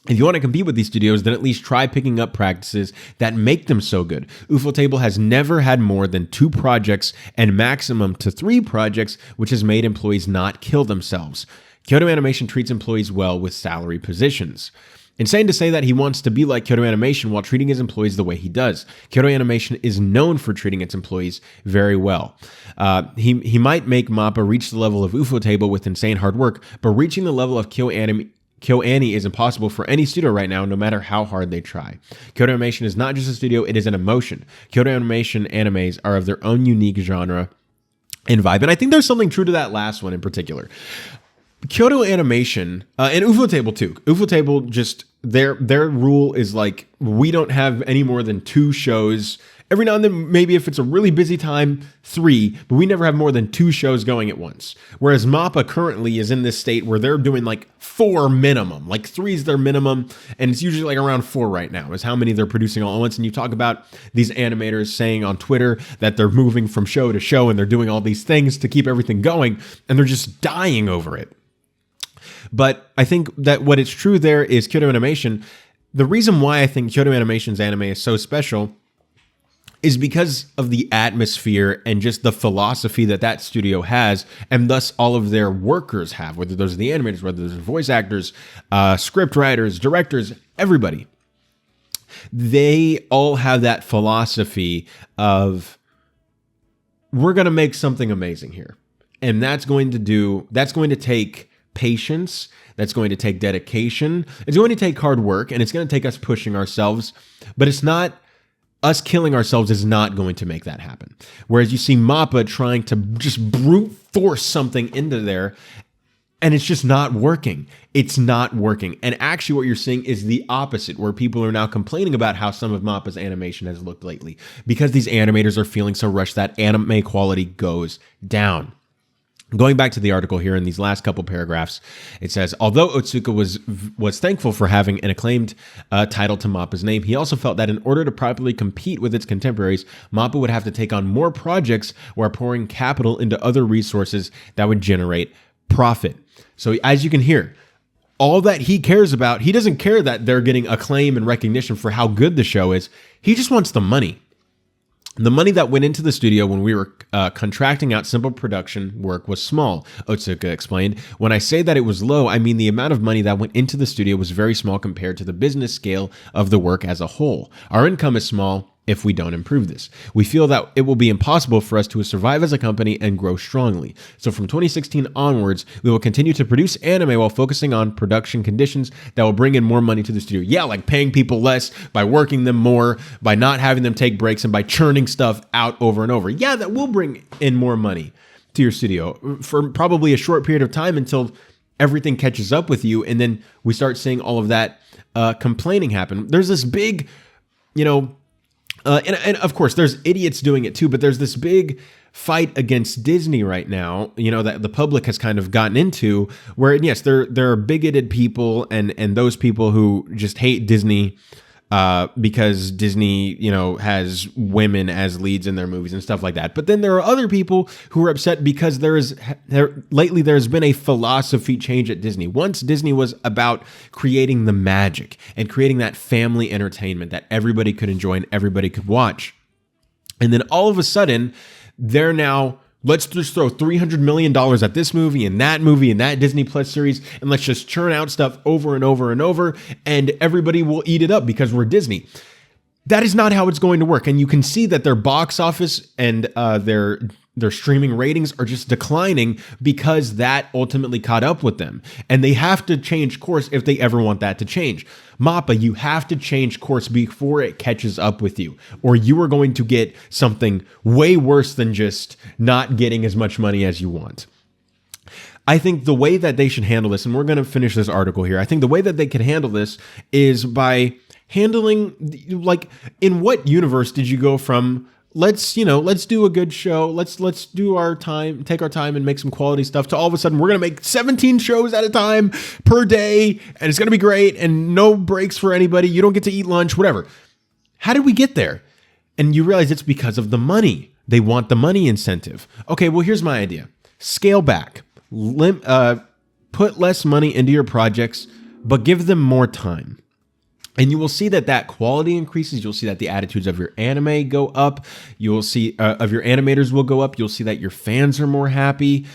If you want to compete with these studios, then at least try picking up practices that make them so good. Ufotable has never had more than 2 projects and maximum to 3 projects, which has made employees not kill themselves. Kyoto Animation treats employees well with salary positions. Insane to say that he wants to be like Kyoto Animation while treating his employees the way he does. Kyoto Animation is known for treating its employees very well. He might make MAPPA reach the level of Ufotable with insane hard work, but reaching the level of KyoAni is impossible for any studio right now, no matter how hard they try. Kyoto Animation is not just a studio, it is an emotion. Kyoto Animation animes are of their own unique genre and vibe. And I think there's something true to that last one in particular. Kyoto Animation, and Ufotable too. Ufotable just, their rule is like, we don't have any more than 2 shows Every now and then, maybe if it's a really busy time, 3, but we never have more than 2 shows going at once. Whereas MAPPA currently is in this state where they're doing like 4 minimum, like 3 is their minimum, and it's usually like around 4 right now is how many they're producing all at once. And you talk about these animators saying on Twitter that they're moving from show to show and they're doing all these things to keep everything going, and they're just dying over it. But I think that what is true there is Kyoto Animation. The reason why I think Kyoto Animation's anime is so special is because of the atmosphere and just the philosophy that that studio has, and thus all of their workers have, whether those are the animators, whether those are voice actors, script writers, directors, everybody. They all have that philosophy of, we're going to make something amazing here. And that's going to take patience, that's going to take dedication, it's going to take hard work, and it's going to take us pushing ourselves, but it's not, us killing ourselves is not going to make that happen. Whereas you see MAPPA trying to just brute force something into there, and it's just not working. It's not working. And actually what you're seeing is the opposite, where people are now complaining about how some of MAPPA's animation has looked lately, because these animators are feeling so rushed that anime quality goes down. Going back to the article here in these last couple paragraphs, it says, although Otsuka was thankful for having an acclaimed title to MAPPA's name, he also felt that in order to properly compete with its contemporaries, MAPPA would have to take on more projects while pouring capital into other resources that would generate profit. So as you can hear, all that he cares about, he doesn't care that they're getting acclaim and recognition for how good the show is. He just wants the money. The money that went into the studio when we were contracting out simple production work was small, Otsuka explained. When I say that it was low, I mean the amount of money that went into the studio was very small compared to the business scale of the work as a whole. Our income is small if we don't improve this. We feel that it will be impossible for us to survive as a company and grow strongly. So from 2016 onwards, we will continue to produce anime while focusing on production conditions that will bring in more money to the studio. Yeah, like paying people less, by working them more, by not having them take breaks, and by churning stuff out over and over. Yeah, that will bring in more money to your studio for probably a short period of time until everything catches up with you, and then we start seeing all of that complaining happen. There's this big, and of course, there's idiots doing it too, but there's this big fight against Disney right now, that the public has kind of gotten into, where, yes, there are bigoted people and those people who just hate Disney because Disney, has women as leads in their movies and stuff like that. But then there are other people who are upset because lately there's been a philosophy change at Disney. Once Disney was about creating the magic and creating that family entertainment that everybody could enjoy and everybody could watch. And then all of a sudden, they're now, let's just throw $300 million at this movie and that Disney Plus series, and let's just churn out stuff over and over and over, and everybody will eat it up because we're Disney. That is not how it's going to work. And you can see that their box office and their streaming ratings are just declining because that ultimately caught up with them. And they have to change course if they ever want that to change. MAPPA, you have to change course before it catches up with you, or you are going to get something way worse than just not getting as much money as you want. I think the way that they should handle this, and we're going to finish this article here, I think the way that they can handle this is by handling, like, in what universe did you go from, let's do a good show, let's do our time, take our time and make some quality stuff, to all of a sudden we're going to make 17 shows at a time per day, and it's going to be great, and no breaks for anybody, you don't get to eat lunch, whatever. How did we get there? And you realize it's because of the money. They want the money incentive. Okay, well, here's my idea. Scale back. Put less money into your projects, but give them more time. And you will see that quality increases. You'll see that the attitudes of your anime go up. You will see of your animators will go up. You'll see that your fans are more happy.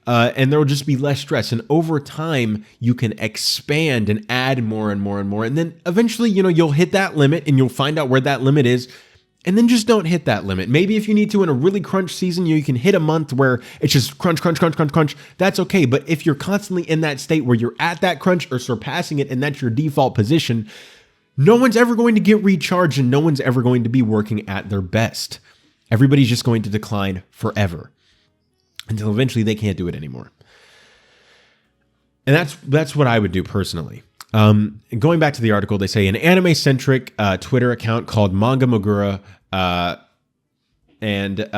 And there will just be less stress. And over time, you can expand and add more and more and more. And then eventually, you'll hit that limit, and you'll find out where that limit is. And then just don't hit that limit. Maybe if you need to in a really crunch season, you can hit a month where it's just crunch, crunch, crunch, crunch, crunch. That's okay. But if you're constantly in that state where you're at that crunch or surpassing it, and that's your default position, no one's ever going to get recharged, and no one's ever going to be working at their best. Everybody's just going to decline forever until eventually they can't do it anymore. And that's what I would do personally. Going back to the article, they say an anime-centric Twitter account called Manga Mogura and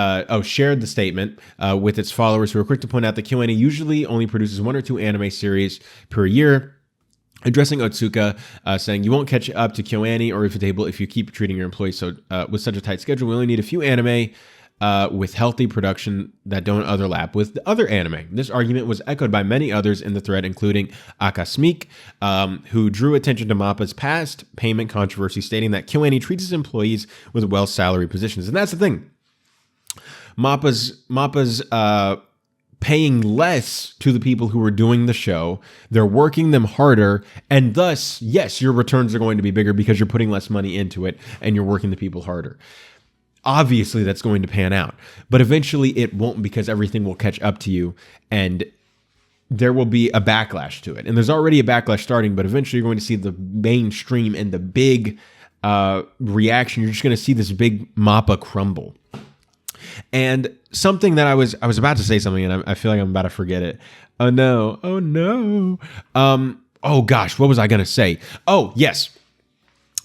shared the statement with its followers, who were quick to point out that KyoAni usually only produces 1 or 2 anime series per year, addressing Otsuka, saying, "You won't catch up to KyoAni or Ufotable if you keep treating your employees so with such a tight schedule. We only need a few anime with healthy production that don't overlap with the other anime." This argument was echoed by many others in the thread, including Akasmik, who drew attention to MAPPA's past payment controversy, stating that KyoAni treats its employees with well-salaried positions. And that's the thing. MAPPA's paying less to the people who are doing the show. They're working them harder, and thus, yes, your returns are going to be bigger because you're putting less money into it and you're working the people harder. Obviously, that's going to pan out, but eventually it won't, because everything will catch up to you and there will be a backlash to it. And there's already a backlash starting, but eventually you're going to see the mainstream and the big reaction. You're just going to see this big MAPPA crumble. And something that I was about to say something, and I feel like I'm about to forget it. Oh no. Oh gosh, what was I going to say? Oh, yes.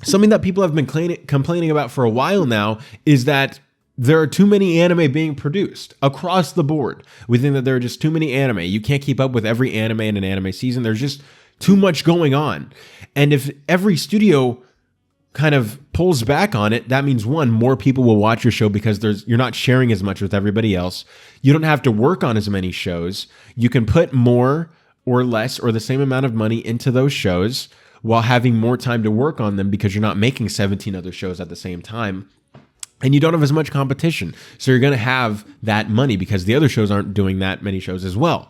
Something that people have been complaining about for a while now is that there are too many anime being produced across the board. We think that there are just too many anime. You can't keep up with every anime in an anime season. There's just too much going on. And if every studio kind of pulls back on it, that means, one, more people will watch your show because you're not sharing as much with everybody else. You don't have to work on as many shows. You can put more or less or the same amount of money into those shows while having more time to work on them, because you're not making 17 other shows at the same time. And you don't have as much competition. So you're going to have that money because the other shows aren't doing that many shows as well.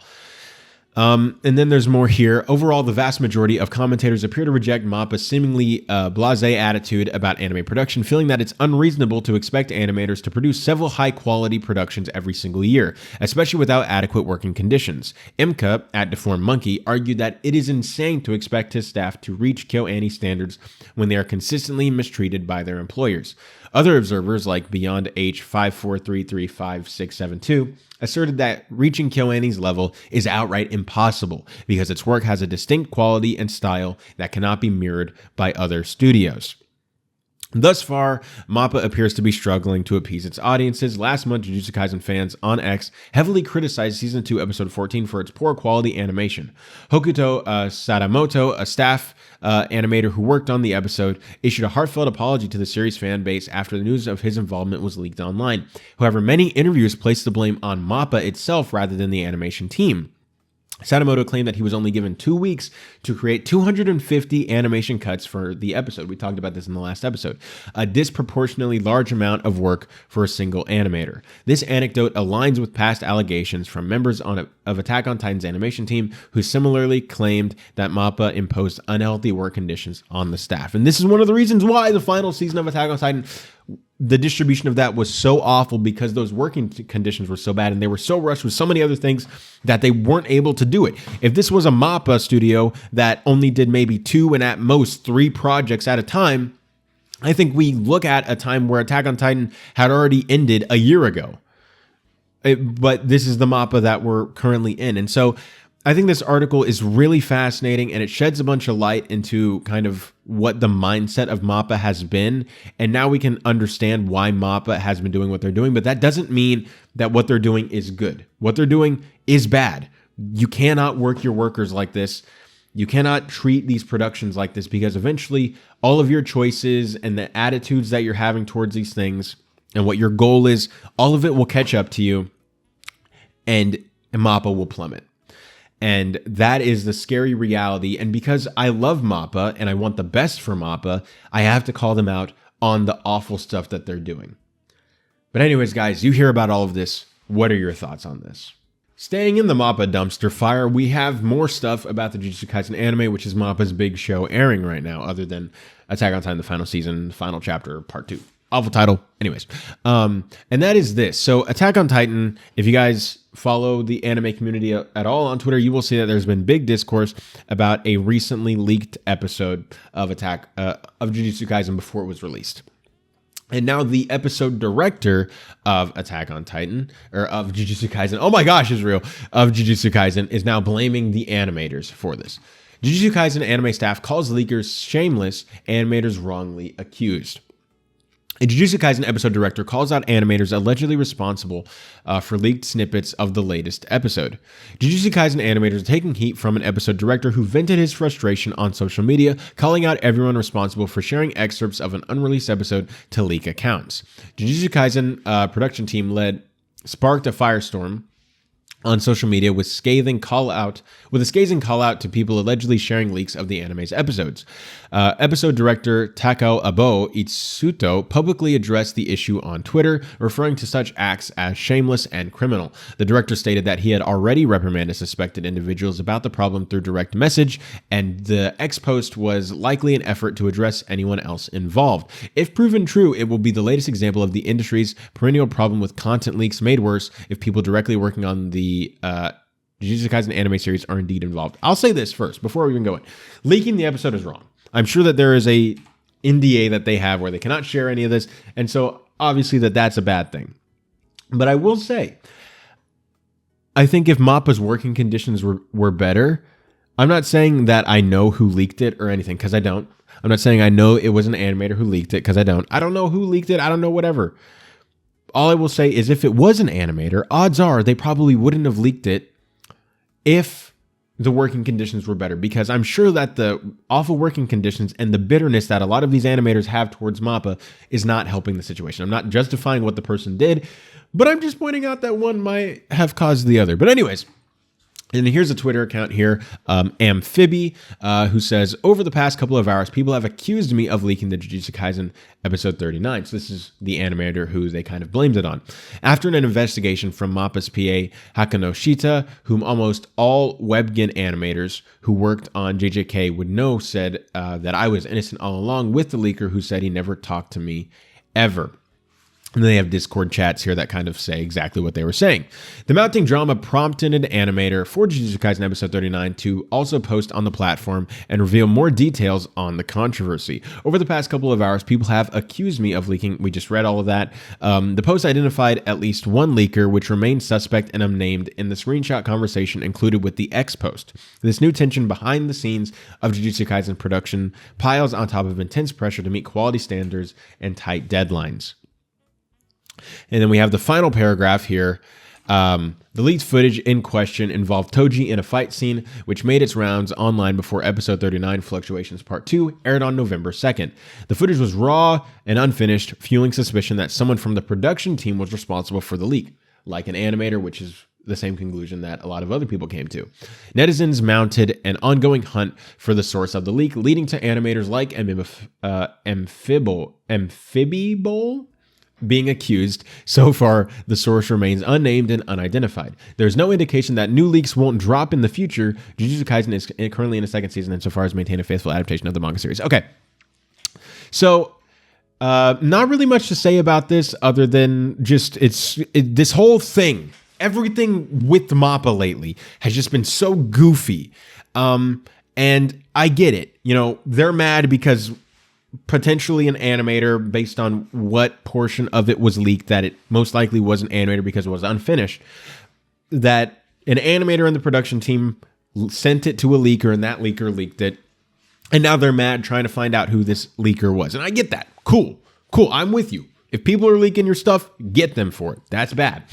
And then there's more here. Overall, the vast majority of commentators appear to reject MAPPA's seemingly blasé attitude about anime production, feeling that it's unreasonable to expect animators to produce several high-quality productions every single year, especially without adequate working conditions. Imka, at Deformed Monkey, argued that it is insane to expect his staff to reach KyoAni standards when they are consistently mistreated by their employers. Other observers, like Beyond H543355672, asserted that reaching KyoAni's level is outright impossible because its work has a distinct quality and style that cannot be mirrored by other studios. Thus far, MAPPA appears to be struggling to appease its audiences. Last month, Jujutsu Kaisen fans on X heavily criticized Season 2, Episode 14 for its poor quality animation. Hokuto Sadamoto, a staff animator who worked on the episode, issued a heartfelt apology to the series fan base after the news of his involvement was leaked online. However, many interviews placed the blame on MAPPA itself rather than the animation team. Sadamoto claimed that he was only given 2 weeks to create 250 animation cuts for the episode. We talked about this in the last episode. A disproportionately large amount of work for a single animator. This anecdote aligns with past allegations from members of Attack on Titan's animation team, who similarly claimed that MAPPA imposed unhealthy work conditions on the staff. And this is one of the reasons why the final season of Attack on Titan, the distribution of that was so awful, because those working conditions were so bad and they were so rushed with so many other things that they weren't able to do it. If this was a MAPPA studio that only did maybe 2 and at most 3 projects at a time, I think we look at a time where Attack on Titan had already ended a year ago. But this is the MAPPA that we're currently in. And so I think this article is really fascinating, and it sheds a bunch of light into kind of what the mindset of MAPPA has been. And now we can understand why MAPPA has been doing what they're doing. But that doesn't mean that what they're doing is good. What they're doing is bad. You cannot work your workers like this. You cannot treat these productions like this, because eventually all of your choices and the attitudes that you're having towards these things and what your goal is, all of it will catch up to you, and MAPPA will plummet. And that is the scary reality. And because I love MAPPA and I want the best for MAPPA, I have to call them out on the awful stuff that they're doing. But anyways, guys, you hear about all of this. What are your thoughts on this? Staying in the MAPPA dumpster fire, we have more stuff about the Jujutsu Kaisen anime, which is MAPPA's big show airing right now, other than Attack on Titan, the final season, final chapter, part 2. Awful title. Anyways. And that is this. So Attack on Titan, if you guys follow the anime community at all on Twitter, you will see that there's been big discourse about a recently leaked episode of Jujutsu Kaisen before it was released. And now the episode director of Attack on Titan, or of Jujutsu Kaisen, oh my gosh, Israel, of Jujutsu Kaisen, is now blaming the animators for this. Jujutsu Kaisen anime staff calls leakers shameless, animators wrongly accused. A Jujutsu Kaisen episode director calls out animators allegedly responsible for leaked snippets of the latest episode. Jujutsu Kaisen animators are taking heat from an episode director who vented his frustration on social media, calling out everyone responsible for sharing excerpts of an unreleased episode to leak accounts. Jujutsu Kaisen production team sparked a firestorm on social media with a scathing call out to people allegedly sharing leaks of the anime's episodes. Episode director Takao Abo Itsuto publicly addressed the issue on Twitter, referring to such acts as shameless and criminal. The director stated that he had already reprimanded suspected individuals about the problem through direct message, and the X post was likely an effort to address anyone else involved. If proven true, it will be the latest example of the industry's perennial problem with content leaks made worse if people directly working on the Jujutsu Kaisen anime series are indeed involved. I'll say this first before we even go in. Leaking the episode is wrong. I'm sure that there is a NDA that they have where they cannot share any of this, and so obviously that's a bad thing. But I will say, I think if MAPPA's working conditions were better, I'm not saying that I know who leaked it or anything, because I don't. I'm not saying I know it was an animator who leaked it, because I don't. I don't know who leaked it. I don't know whatever. All I will say is if it was an animator, odds are they probably wouldn't have leaked it if the working conditions were better, because I'm sure that the awful working conditions and the bitterness that a lot of these animators have towards MAPPA is not helping the situation. I'm not justifying what the person did, but I'm just pointing out that one might have caused the other. But anyways, and here's a Twitter account here, Amphibi, who says, over the past couple of hours, people have accused me of leaking the Jujutsu Kaisen episode 39. So this is the animator who they kind of blamed it on. After an investigation from MAPPA's PA, Hakanoshita, whom almost all webgin animators who worked on JJK would know, said that I was innocent all along, with the leaker who said he never talked to me ever. And they have Discord chats here that kind of say exactly what they were saying. The mounting drama prompted an animator for Jujutsu Kaisen episode 39 to also post on the platform and reveal more details on the controversy. Over the past couple of hours, people have accused me of leaking. We just read all of that. The post identified at least one leaker, which remains suspect and unnamed in the screenshot conversation included with the X post. This new tension behind the scenes of Jujutsu Kaisen production piles on top of intense pressure to meet quality standards and tight deadlines. And then we have the final paragraph here. The leaked footage in question involved Toji in a fight scene, which made its rounds online before episode 39, Fluctuations Part 2, aired on November 2nd. The footage was raw and unfinished, fueling suspicion that someone from the production team was responsible for the leak, like an animator, which is the same conclusion that a lot of other people came to. Netizens mounted an ongoing hunt for the source of the leak, leading to animators like Amphibole being accused. So far, the source remains unnamed and unidentified. There's no indication that new leaks won't drop in the future. Jujutsu Kaisen is currently in a second season and so far has maintained a faithful adaptation of the manga series. Okay. So, not really much to say about this other than just this whole thing, everything with MAPPA lately has just been so goofy. And I get it. You know, they're mad because potentially an animator, based on what portion of it was leaked, that it most likely was an animator because it was unfinished, that an animator in the production team sent it to a leaker and that leaker leaked it. And now they're mad trying to find out who this leaker was. And I get that. Cool. I'm with you. If people are leaking your stuff, get them for it. That's bad.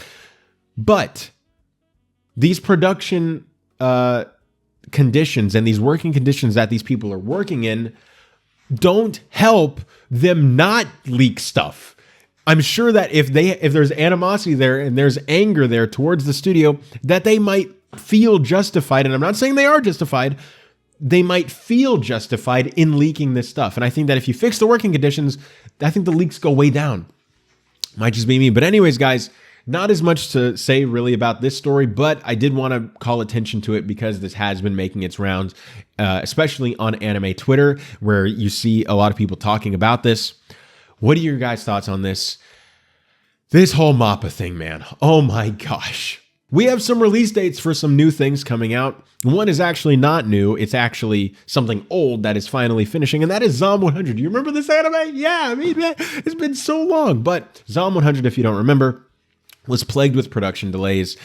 But these production conditions and these working conditions that these people are working in don't help them not leak stuff. I'm sure that if there's animosity there and there's anger there towards the studio, that they might feel justified, and I'm not saying they are justified, they might feel justified in leaking this stuff. And I think that if you fix the working conditions, I think the leaks go way down. Might just be me. But anyways, guys, not as much to say really about this story, but I did want to call attention to it because this has been making its rounds, especially on anime Twitter, where you see a lot of people talking about this. What are your guys' thoughts on this? This whole MAPPA thing, man. Oh my gosh. We have some release dates for some new things coming out. One is actually not new. It's actually something old that is finally finishing, and that is Zom 100. Do you remember this anime? Yeah, I mean, man, it's been so long. But Zom 100, if you don't remember, was plagued with production delays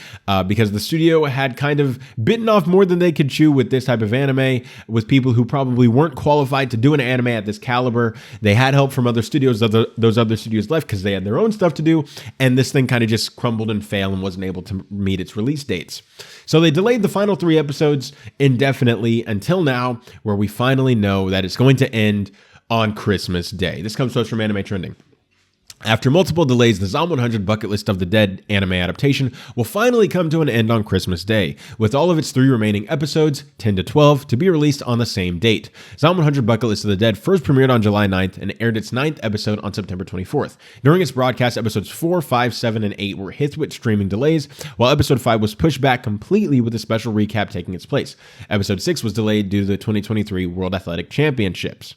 because the studio had kind of bitten off more than they could chew with this type of anime, with people who probably weren't qualified to do an anime at this caliber. They had help from other studios. Those other studios left because they had their own stuff to do, and this thing kind of just crumbled and failed and wasn't able to meet its release dates. So they delayed the final 3 episodes indefinitely until now, where we finally know that it's going to end on Christmas Day. This comes to us from Anime Trending. After multiple delays, the Zom 100 Bucket List of the Dead anime adaptation will finally come to an end on Christmas Day, with all of its 3 remaining episodes, 10 to 12, to be released on the same date. Zom 100 Bucket List of the Dead first premiered on July 9th and aired its 9th episode on September 24th. During its broadcast, episodes 4, 5, 7, and 8 were hit with streaming delays, while episode 5 was pushed back completely with a special recap taking its place. Episode 6 was delayed due to the 2023 World Athletic Championships.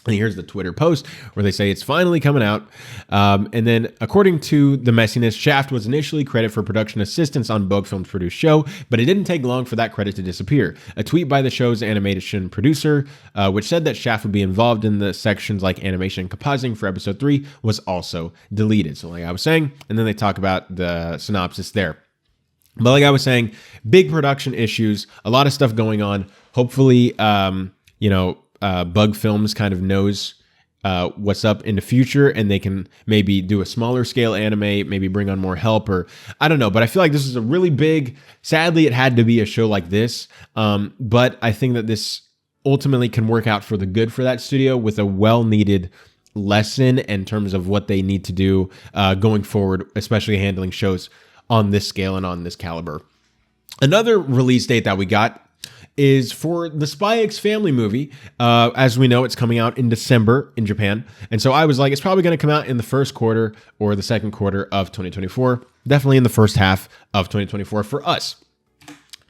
And here's the Twitter post where they say it's finally coming out. And then, according to the messiness, Shaft was initially credited for production assistance on Bogue Films' produced show, but it didn't take long for that credit to disappear. A tweet by the show's animation producer, which said that Shaft would be involved in the sections like animation and compositing for episode 3, was also deleted. So, like I was saying, and then they talk about the synopsis there. But like I was saying, big production issues, a lot of stuff going on. Hopefully, Bug Films kind of knows what's up in the future, and they can maybe do a smaller scale anime, maybe bring on more help, or I don't know. But I feel like this is a really big, sadly, it had to be a show like this. But I think that this ultimately can work out for the good for that studio with a well-needed lesson in terms of what they need to do going forward, especially handling shows on this scale and on this caliber. Another release date that we got is for the Spy X Family movie. As we know, it's coming out in December in Japan. And so I was like, it's probably going to come out in the first quarter or the second quarter of 2024. Definitely in the first half of 2024 for us.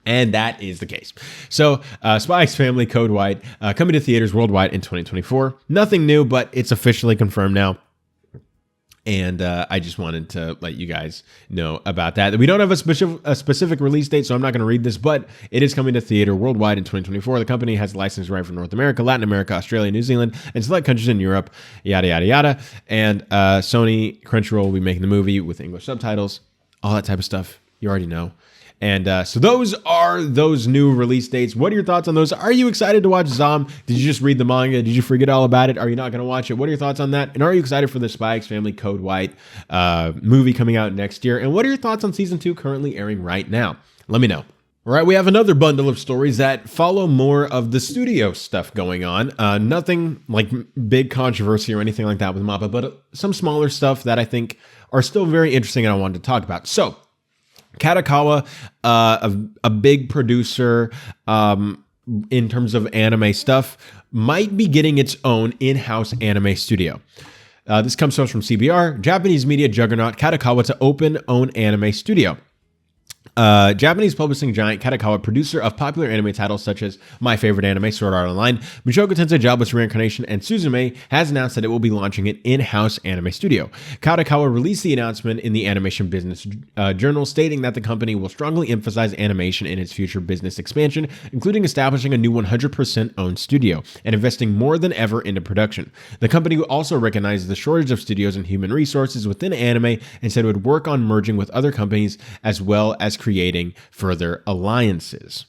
And that is the case. So Spy X Family Code White coming to theaters worldwide in 2024. Nothing new, but it's officially confirmed now. And I just wanted to let you guys know about that. We don't have a specific release date, so I'm not going to read this, but it is coming to theater worldwide in 2024. The company has licensed right for North America, Latin America, Australia, New Zealand, and select countries in Europe, yada, yada, yada. And Sony Crunchyroll will be making the movie with English subtitles, all that type of stuff. You already know. And so those are those new release dates. What are your thoughts on those? Are you excited to watch Zom? Did you just read the manga? Did you forget all about it? Are you not going to watch it? What are your thoughts on that? And are you excited for the Spy X Family Code White movie coming out next year? And what are your thoughts on season 2 currently airing right now? Let me know. All right, we have another bundle of stories that follow more of the studio stuff going on. Nothing like big controversy or anything like that with MAPPA, but some smaller stuff that I think are still very interesting and I wanted to talk about. So, Kadokawa, a big producer in terms of anime stuff, might be getting its own in-house anime studio. This comes to us from CBR. Japanese media juggernaut Kadokawa to own anime studio. Japanese publishing giant Kadokawa, producer of popular anime titles such as My Favorite Anime, Sword Art Online, Mushoku Tensei Jobless Reincarnation, and Suzume, has announced that it will be launching an in-house anime studio. Kadokawa released the announcement in the Animation Business Journal, stating that the company will strongly emphasize animation in its future business expansion, including establishing a new 100% owned studio and investing more than ever into production. The company also recognizes the shortage of studios and human resources within anime and said it would work on merging with other companies as well as creating further alliances.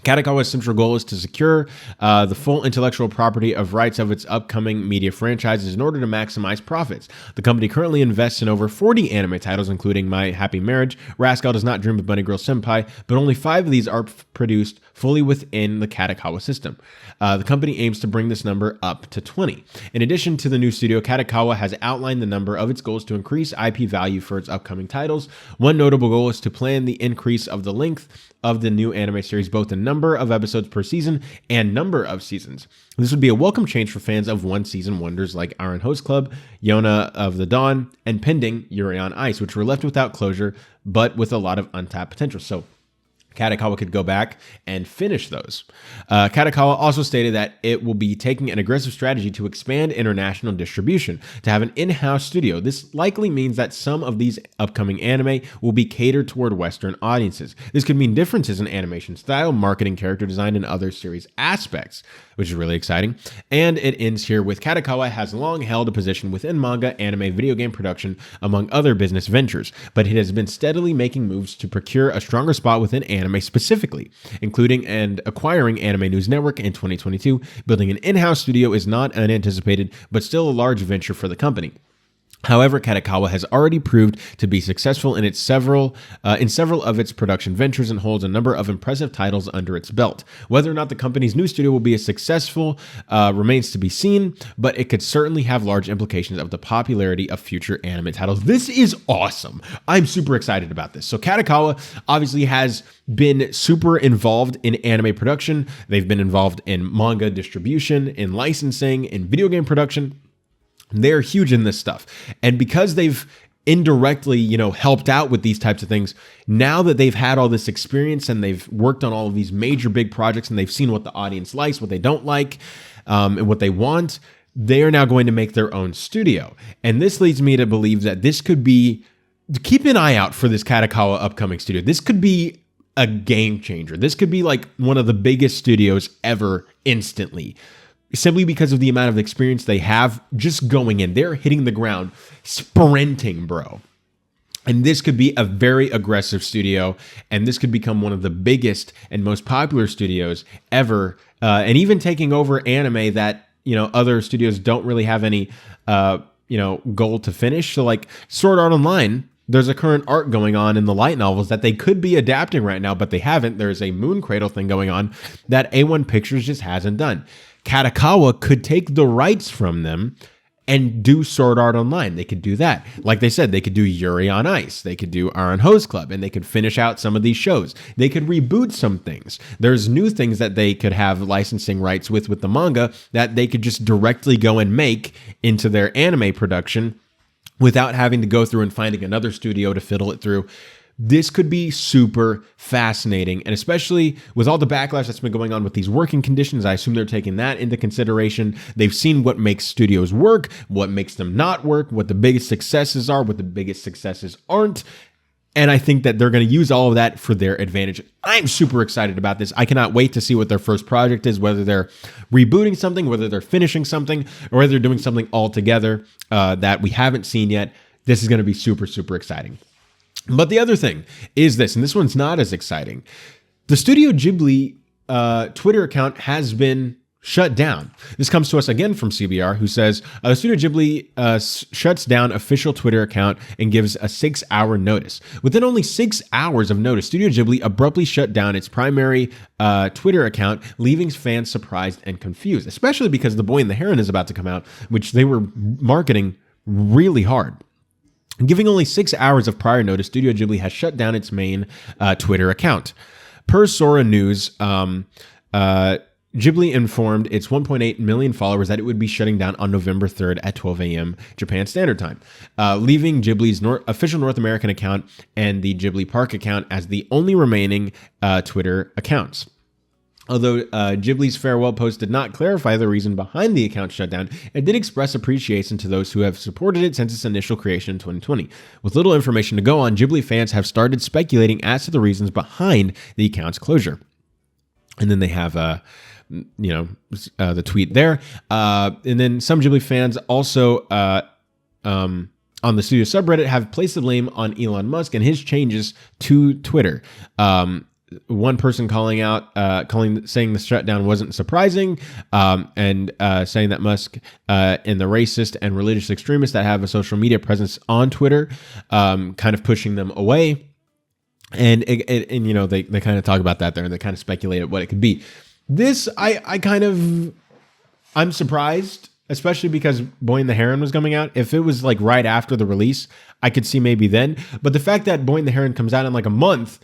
Kadokawa's central goal is to secure the full intellectual property of rights of its upcoming media franchises in order to maximize profits. The company currently invests in over 40 anime titles, including My Happy Marriage, Rascal Does Not Dream of Bunny Girl Senpai, but only 5 of these are produced fully within the Kadokawa system. The company aims to bring this number up to 20. In addition to the new studio, Kadokawa has outlined the number of its goals to increase IP value for its upcoming titles. One notable goal is to plan the increase of the length of the new anime series, both in number of episodes per season and number of seasons. This would be a welcome change for fans of one-season wonders like Iron Host Club, Yona of the Dawn, and pending Yuri on Ice, which were left without closure, but with a lot of untapped potential. So Kadokawa could go back and finish those. Kadokawa also stated that it will be taking an aggressive strategy to expand international distribution, to have an in-house studio. This likely means that some of these upcoming anime will be catered toward Western audiences. This could mean differences in animation style, marketing, character design, and other series aspects, which is really exciting. And it ends here with Kadokawa has long held a position within manga, anime, video game production, among other business ventures, but it has been steadily making moves to procure a stronger spot within anime specifically, including and acquiring Anime News Network in 2022. Building an in-house studio is not unanticipated, but still a large venture for the company. However, Kadokawa has already proved to be successful in several of its production ventures and holds a number of impressive titles under its belt. Whether or not the company's new studio will be as successful remains to be seen, but it could certainly have large implications of the popularity of future anime titles. This is awesome. I'm super excited about this. So Kadokawa obviously has been super involved in anime production. They've been involved in manga distribution, in licensing, in video game production. They're huge in this stuff. And because they've indirectly, helped out with these types of things, now that they've had all this experience and they've worked on all of these major big projects and they've seen what the audience likes, what they don't like, and what they want, they are now going to make their own studio. And this leads me to believe that this could be, keep an eye out for this Kadokawa upcoming studio. This could be a game changer. This could be like one of the biggest studios ever instantly, simply because of the amount of experience they have just going in. They're hitting the ground, sprinting, bro. And this could be a very aggressive studio, and this could become one of the biggest and most popular studios ever, and even taking over anime that, other studios don't really have any, goal to finish. So like Sword Art Online, there's a current arc going on in the light novels that they could be adapting right now, but they haven't. There's a Moon Cradle thing going on that A1 Pictures just hasn't done. Kadokawa could take the rights from them and do Sword Art Online. They could do that. Like they said, they could do Yuri on Ice. They could do Iron Hose Club, and they could finish out some of these shows. They could reboot some things. There's new things that they could have licensing rights with the manga that they could just directly go and make into their anime production without having to go through and finding another studio to fiddle it through. This could be super fascinating, and especially with all the backlash that's been going on with these working conditions, I assume they're taking that into consideration. They've seen what makes studios work, what makes them not work, what the biggest successes are, what the biggest successes aren't, and I think that they're going to use all of that for their advantage. I'm super excited about this. I cannot wait to see what their first project is, whether they're rebooting something, whether they're finishing something, or whether they're doing something altogether that we haven't seen yet. This is going to be super, super exciting. But the other thing is this, and this one's not as exciting. The Studio Ghibli Twitter account has been shut down. This comes to us again from CBR, who says, Studio Ghibli shuts down official Twitter account and gives a 6-hour notice. Within only 6 hours of notice, Studio Ghibli abruptly shut down its primary Twitter account, leaving fans surprised and confused, especially because The Boy and the Heron is about to come out, which they were marketing really hard. Giving only 6 hours of prior notice, Studio Ghibli has shut down its main Twitter account. Per Sora News, Ghibli informed its 1.8 million followers that it would be shutting down on November 3rd at 12 a.m. Japan Standard Time, leaving Ghibli's official North American account and the Ghibli Park account as the only remaining Twitter accounts. Although Ghibli's farewell post did not clarify the reason behind the account shutdown, it did express appreciation to those who have supported it since its initial creation in 2020. With little information to go on, Ghibli fans have started speculating as to the reasons behind the account's closure. And then they have, the tweet there. And then some Ghibli fans also on the studio subreddit have placed the blame on Elon Musk and his changes to Twitter. One person saying the shutdown wasn't surprising, and saying that Musk and the racist and religious extremists that have a social media presence on Twitter, kind of pushing them away. And they kind of talk about that there, and they kind of speculate what it could be. This, I'm surprised, especially because Boy and the Heron was coming out. If it was like right after the release, I could see maybe then. But the fact that Boy and the Heron comes out in like a month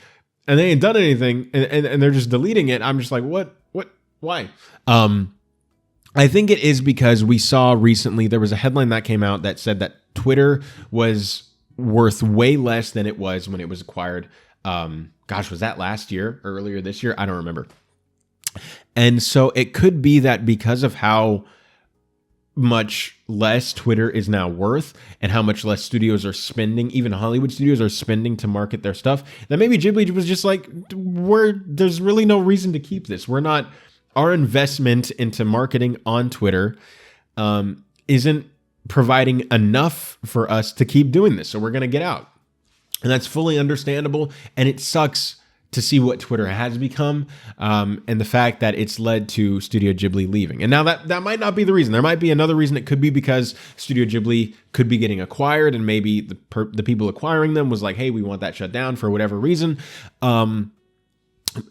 and they ain't done anything, and they're just deleting it, I'm just like, what, why? I think it is because we saw recently, there was a headline that came out that said that Twitter was worth way less than it was when it was acquired Gosh, was that last year, earlier this year? I don't remember. And so it could be that because of how much less Twitter is now worth and how much less studios are spending, even Hollywood studios are spending to market their stuff, that maybe Ghibli was just like, there's really no reason to keep this. Our investment into marketing on Twitter isn't providing enough for us to keep doing this. So we're going to get out. And that's fully understandable. And it sucks to see what Twitter has become, and the fact that it's led to Studio Ghibli leaving. And now that might not be the reason. There might be another reason. It could be because Studio Ghibli could be getting acquired, and maybe the people acquiring them was like, hey, we want that shut down for whatever reason.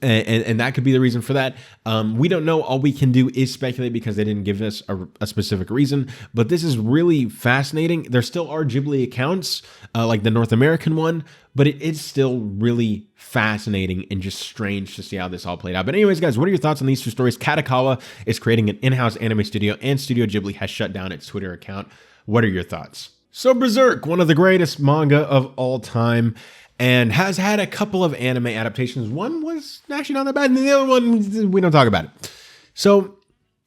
And that could be the reason for that. We don't know. All we can do is speculate because they didn't give us a specific reason. But this is really fascinating. There still are Ghibli accounts, like the North American one, but it is still really fascinating and just strange to see how this all played out. But anyways, guys, what are your thoughts on these two stories? Kadokawa is creating an in-house anime studio, and Studio Ghibli has shut down its Twitter account. What are your thoughts? So Berserk, one of the greatest manga of all time, and has had a couple of anime adaptations. One was actually not that bad, and the other one, we don't talk about it. So,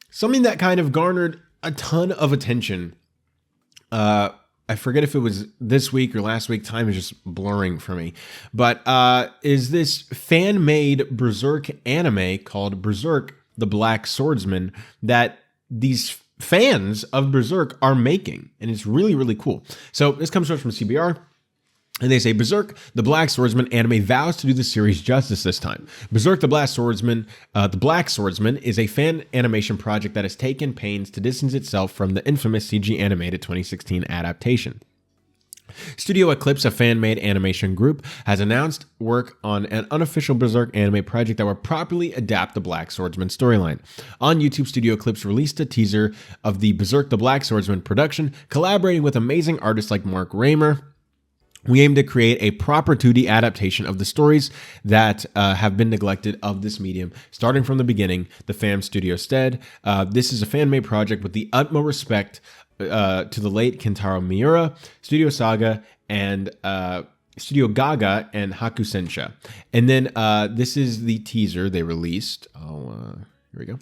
something that kind of garnered a ton of attention, I forget if it was this week or last week, time is just blurring for me, but is this fan-made Berserk anime called Berserk, the Black Swordsman, that these fans of Berserk are making, and it's really, really cool. So, this comes to us from CBR. And they say, Berserk, the Black Swordsman anime vows to do the series justice this time. Berserk, the Black Swordsman is a fan animation project that has taken pains to distance itself from the infamous CG animated 2016 adaptation. Studio Eclipse, a fan-made animation group, has announced work on an unofficial Berserk anime project that will properly adapt the Black Swordsman storyline. On YouTube, Studio Eclipse released a teaser of the Berserk, the Black Swordsman production, collaborating with amazing artists like Mark Raymer. We aim to create a proper 2D adaptation of the stories that have been neglected of this medium, starting from the beginning, the FAM Studio said. This is a fan-made project with the utmost respect to the late Kentaro Miura, Studio Saga, and Studio Gaga, and Hakusensha. And then this is the teaser they released. Here we go.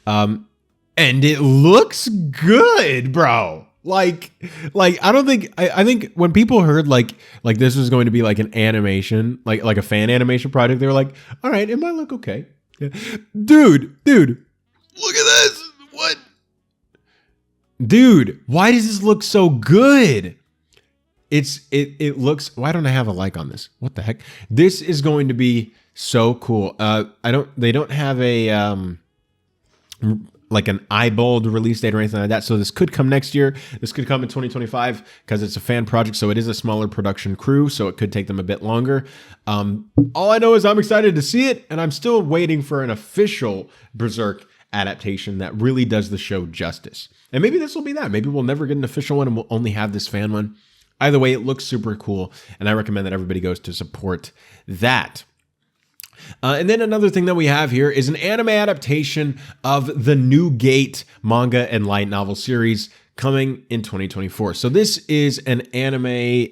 And it looks good, bro. Like I don't think I think when people heard like this was going to be like an animation, like a fan animation project, they were like, all right, it might look okay. Yeah. Dude, look at this. What? Dude, why does this look so good? It looks, why don't I have a like on this? What the heck? This is going to be so cool. They don't have a like an eyeballed release date or anything like that. So this could come next year. This could come in 2025 because it's a fan project. So it is a smaller production crew. So it could take them a bit longer. All I know is I'm excited to see it. And I'm still waiting for an official Berserk adaptation that really does the show justice. And maybe this will be that. Maybe we'll never get an official one and we'll only have this fan one. Either way, it looks super cool. And I recommend that everybody goes to support that. And then another thing that we have here is an anime adaptation of the New Gate manga and light novel series coming in 2024. So this is an anime,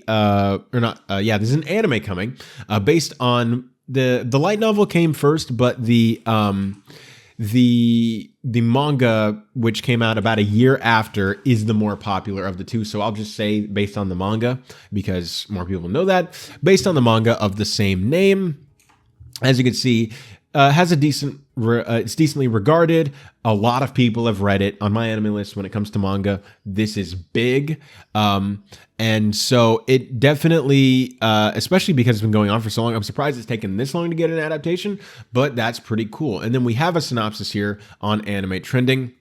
this is an anime coming based on the light novel came first, but the manga, which came out about a year after, is the more popular of the two. So I'll just say based on the manga because more people know that. Based on the manga of the same name. As you can see, has a decent, it's decently regarded. A lot of people have read it. On my anime list when it comes to manga, this is big. And so it definitely, especially because it's been going on for so long, I'm surprised it's taken this long to get an adaptation, but that's pretty cool. And then we have a synopsis here on Anime Trending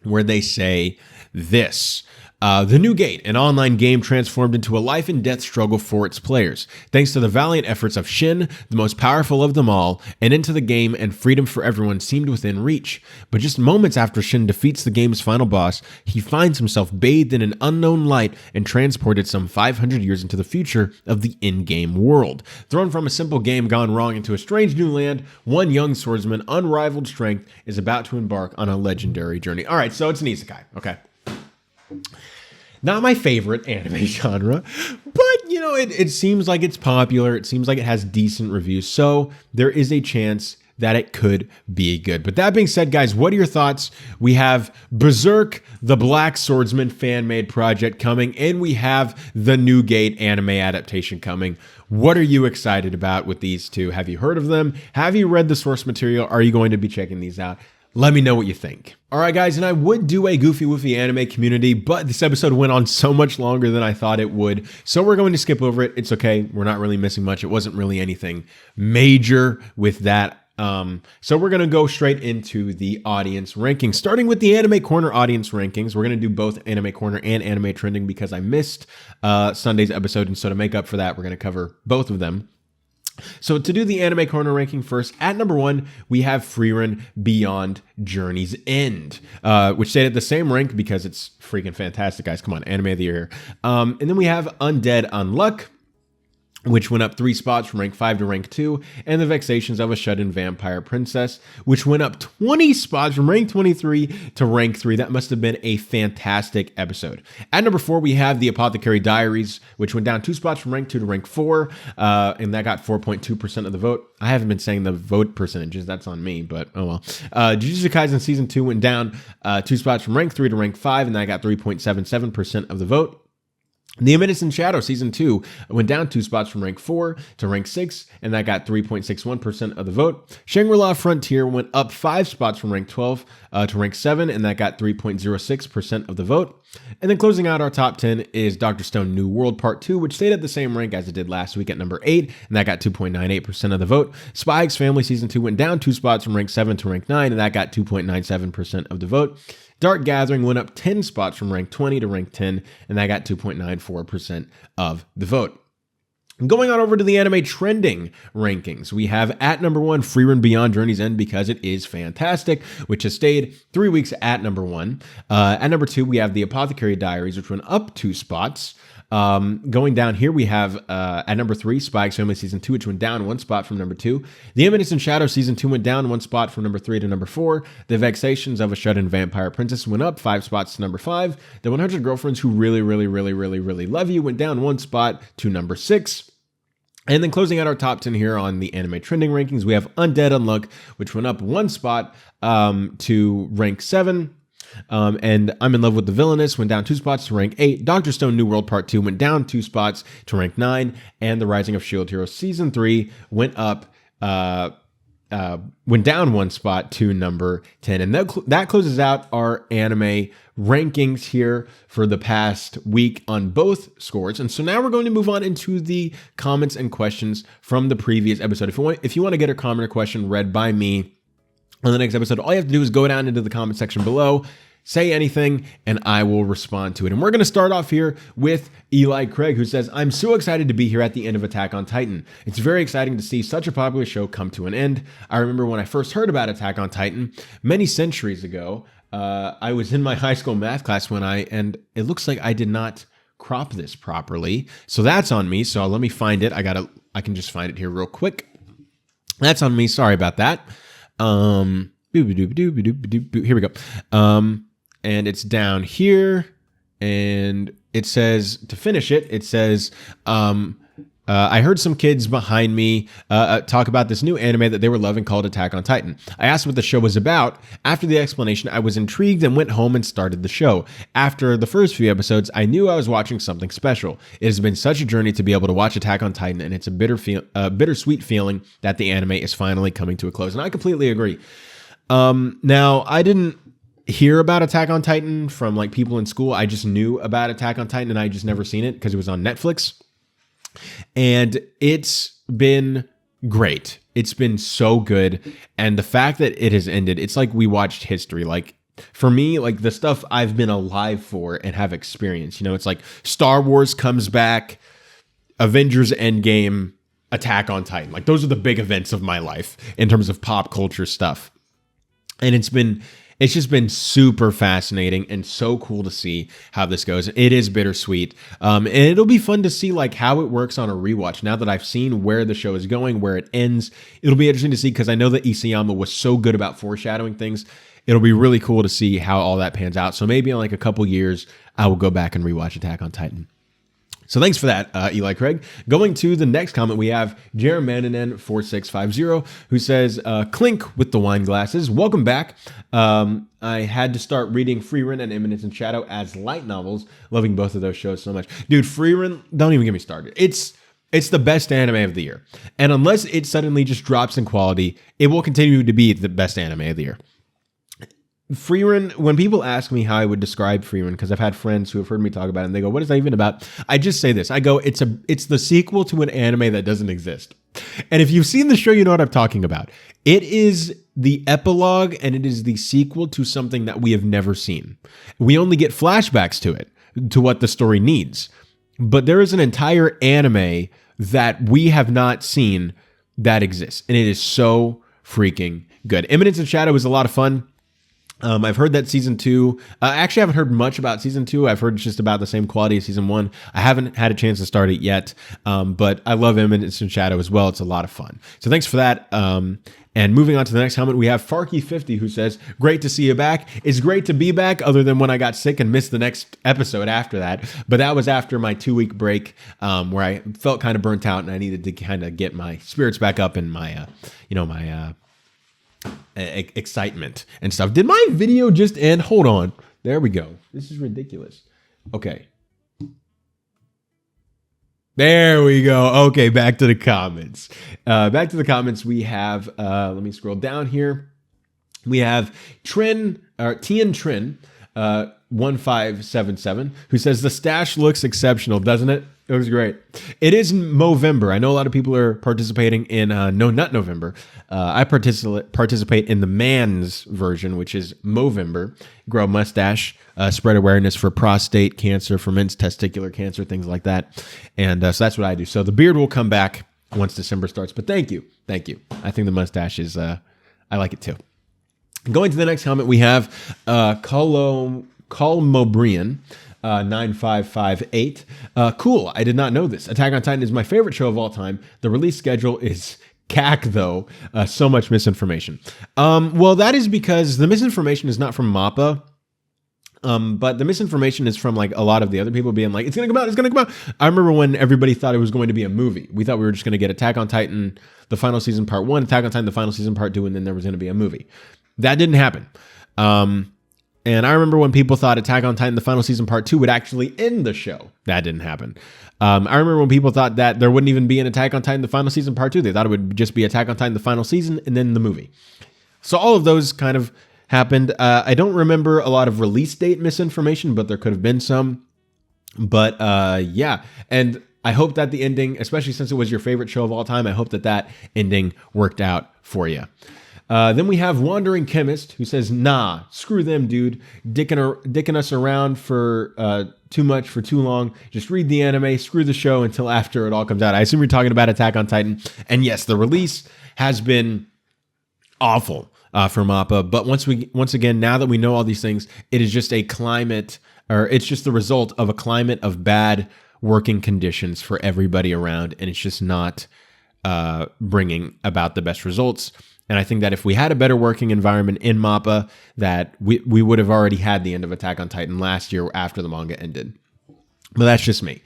where they say this. The New Gate, an online game transformed into a life and death struggle for its players. Thanks to the valiant efforts of Shin, the most powerful of them all, and into the game and freedom for everyone seemed within reach. But just moments after Shin defeats the game's final boss, he finds himself bathed in an unknown light and transported some 500 years into the future of the in-game world. Thrown from a simple game gone wrong into a strange new land, one young swordsman, unrivaled strength, is about to embark on a legendary journey. All right, so it's an isekai, okay? Not my favorite anime genre, but, it seems like it's popular. It seems like it has decent reviews. So there is a chance that it could be good. But that being said, guys, what are your thoughts? We have Berserk, the Black Swordsman fan-made project coming, and we have the New Gate anime adaptation coming. What are you excited about with these two? Have you heard of them? Have you read the source material? Are you going to be checking these out? Let me know what you think. All right, guys, and I would do a Goofy Woofy anime community, but this episode went on so much longer than I thought it would, so we're going to skip over it. It's okay. We're not really missing much. It wasn't really anything major with that. So we're going to go straight into the audience rankings, starting with the Anime Corner audience rankings. We're going to do both Anime Corner and Anime Trending because I missed Sunday's episode, and so to make up for that, we're going to cover both of them. So to do the Anime Corner ranking first, at number 1, we have Frieren Beyond Journey's End, which stayed at the same rank because it's freaking fantastic, guys. Come on, Anime of the Year. And then we have Undead Unluck, which went up 3 spots from rank 5 to rank 2, and The Vexations of a Shut-In Vampire Princess, which went up 20 spots from rank 23 to rank 3. That must have been a fantastic episode. At number 4, we have The Apothecary Diaries, which went down 2 spots from rank 2 to rank 4, and that got 4.2% of the vote. I haven't been saying the vote percentages, that's on me, but oh well. Jujutsu Kaisen Season 2 went down 2 spots from rank 3 to rank 5, and that got 3.77% of the vote. The Animators in Shadow Season 2 went down 2 spots from rank 4 to rank 6, and that got 3.61% of the vote. Shangri-La Frontier went up 5 spots from rank 12 to rank 7, and that got 3.06% of the vote. And then closing out our top 10 is Dr. Stone New World Part 2, which stayed at the same rank as it did last week at number 8, and that got 2.98% of the vote. Spy X Family Season 2 went down 2 spots from rank 7 to rank 9, and that got 2.97% of the vote. Dark Gathering went up 10 spots from rank 20 to rank 10, and that got 2.94% of the vote. Going on over to the Anime Trending rankings, we have at number 1, Frieren Beyond Journey's End because it is fantastic, which has stayed 3 weeks at number 1. At number 2, we have The Apothecary Diaries, which went up 2 spots. Going down here, we have at number 3, Spy X Family Season 2, which went down 1 spot from number 2. The Animators in Shadow Season 2 went down 1 spot from number 3 to number 4. The Vexations of a Shut-In Vampire Princess went up 5 spots to number 5. The 100 Girlfriends Who Really, Really, Really, Really, Really Love You went down 1 spot to number 6. And then closing out our top 10 here on the Anime Trending rankings, we have Undead Unluck, which went up 1 spot to rank 7. And I'm in Love with the Villainess went down 2 spots to rank 8. Dr. Stone New World Part 2 went down 2 spots to rank 9. And The Rising of Shield Hero Season 3 went down 1 spot to number 10. And that closes out our anime rankings here for the past week on both scores. And so now we're going to move on into the comments and questions from the previous episode. If you want to get a comment or question read by me on the next episode, all you have to do is go down into the comment section below, say anything, and I will respond to it. And we're going to start off here with Eli Craig, who says, I'm so excited to be here at the end of Attack on Titan. It's very exciting to see such a popular show come to an end. I remember when I first heard about Attack on Titan many centuries ago. I was in my high school math class and it looks like I did not crop this properly. So that's on me. So let me find it. I can just find it here real quick. That's on me. Sorry about that. Here we go. And it's down here, and it says, to finish it, it says, I heard some kids behind me talk about this new anime that they were loving called Attack on Titan. I asked what the show was about. After the explanation, I was intrigued and went home and started the show. After the first few episodes, I knew I was watching something special. It has been such a journey to be able to watch Attack on Titan, and it's a bittersweet feeling that the anime is finally coming to a close. And I completely agree. Now, I didn't hear about Attack on Titan from like people in school. I just knew about Attack on Titan, and I just never seen it because it was on Netflix. And it's been great. It's been so good. And the fact that it has ended, it's like we watched history. Like for me, like the stuff I've been alive for and have experienced, it's like Star Wars comes back, Avengers Endgame, Attack on Titan. Like those are the big events of my life in terms of pop culture stuff. And it's just been super fascinating and so cool to see how this goes. It is bittersweet. And it'll be fun to see like how it works on a rewatch. Now that I've seen where the show is going, where it ends, it'll be interesting to see because I know that Isayama was so good about foreshadowing things. It'll be really cool to see how all that pans out. So maybe in like a couple years, I will go back and rewatch Attack on Titan. So thanks for that, Eli Craig. Going to the next comment, we have Jeremanen4650, who says, Clink with the wine glasses. Welcome back. I had to start reading Freerun and Eminence in Shadow as light novels. Loving both of those shows so much. Dude, Freerun, don't even get me started. It's the best anime of the year. And unless it suddenly just drops in quality, it will continue to be the best anime of the year. Freerun, when people ask me how I would describe Freerun, because I've had friends who have heard me talk about it, and they go, what is that even about? I just say this. I go, it's the sequel to an anime that doesn't exist. And if you've seen the show, you know what I'm talking about. It is the epilogue, and it is the sequel to something that we have never seen. We only get flashbacks to it, to what the story needs. But there is an entire anime that we have not seen that exists. And it is so freaking good. Eminence in Shadow is a lot of fun. I've heard that season 2, actually I haven't heard much about season 2. I've heard just about the same quality as season 1. I haven't had a chance to start it yet, but I love Eminence in Shadow as well. It's a lot of fun. So thanks for that. And moving on to the next comment, we have Farky50, who says, great to see you back. It's great to be back, other than when I got sick and missed the next episode after that. But that was after my 2-week break, where I felt kind of burnt out and I needed to kind of get my spirits back up and my, excitement and stuff. Did my video just end? Hold on. There we go. This is ridiculous. Okay. There we go. Okay, back to the comments. We have, let me scroll down here. We have Tien Trin, 1577, who says, the stash looks exceptional, doesn't it? It was great. It is Movember. I know a lot of people are participating in, no, not November. I participate in the man's version, which is Movember. Grow mustache, spread awareness for prostate cancer, for men's testicular cancer, things like that. And so that's what I do. So the beard will come back once December starts. But thank you. Thank you. I think the mustache is, I like it too. Going to the next comment, we have Colmobrian. 9558. Cool. I did not know this. Attack on Titan is my favorite show of all time. The release schedule is cack, though. So much misinformation. Well, that is because the misinformation is not from MAPPA. But the misinformation is from like a lot of the other people being like, it's going to come out, it's going to come out. I remember when everybody thought it was going to be a movie. We thought we were just going to get Attack on Titan, the final season part 1, Attack on Titan, the final season part 2, and then there was going to be a movie. That didn't happen. And I remember when people thought Attack on Titan, the final season part 2 would actually end the show. That didn't happen. I remember when people thought that there wouldn't even be an Attack on Titan, the final season part 2. They thought it would just be Attack on Titan, the final season, and then the movie. So all of those kind of happened. I don't remember a lot of release date misinformation, but there could have been some. But yeah, and I hope that the ending, especially since it was your favorite show of all time, I hope that that ending worked out for you. Then we have Wandering Chemist, who says, nah, screw them, dude. Dicking us around for too much for too long. Just read the anime, screw the show until after it all comes out. I assume you're talking about Attack on Titan. And yes, the release has been awful for MAPPA. But once again, now that we know all these things, it is just it's just the result of a climate of bad working conditions for everybody around. And it's just not bringing about the best results. And I think that if we had a better working environment in MAPPA, that we would have already had the end of Attack on Titan last year after the manga ended. But that's just me.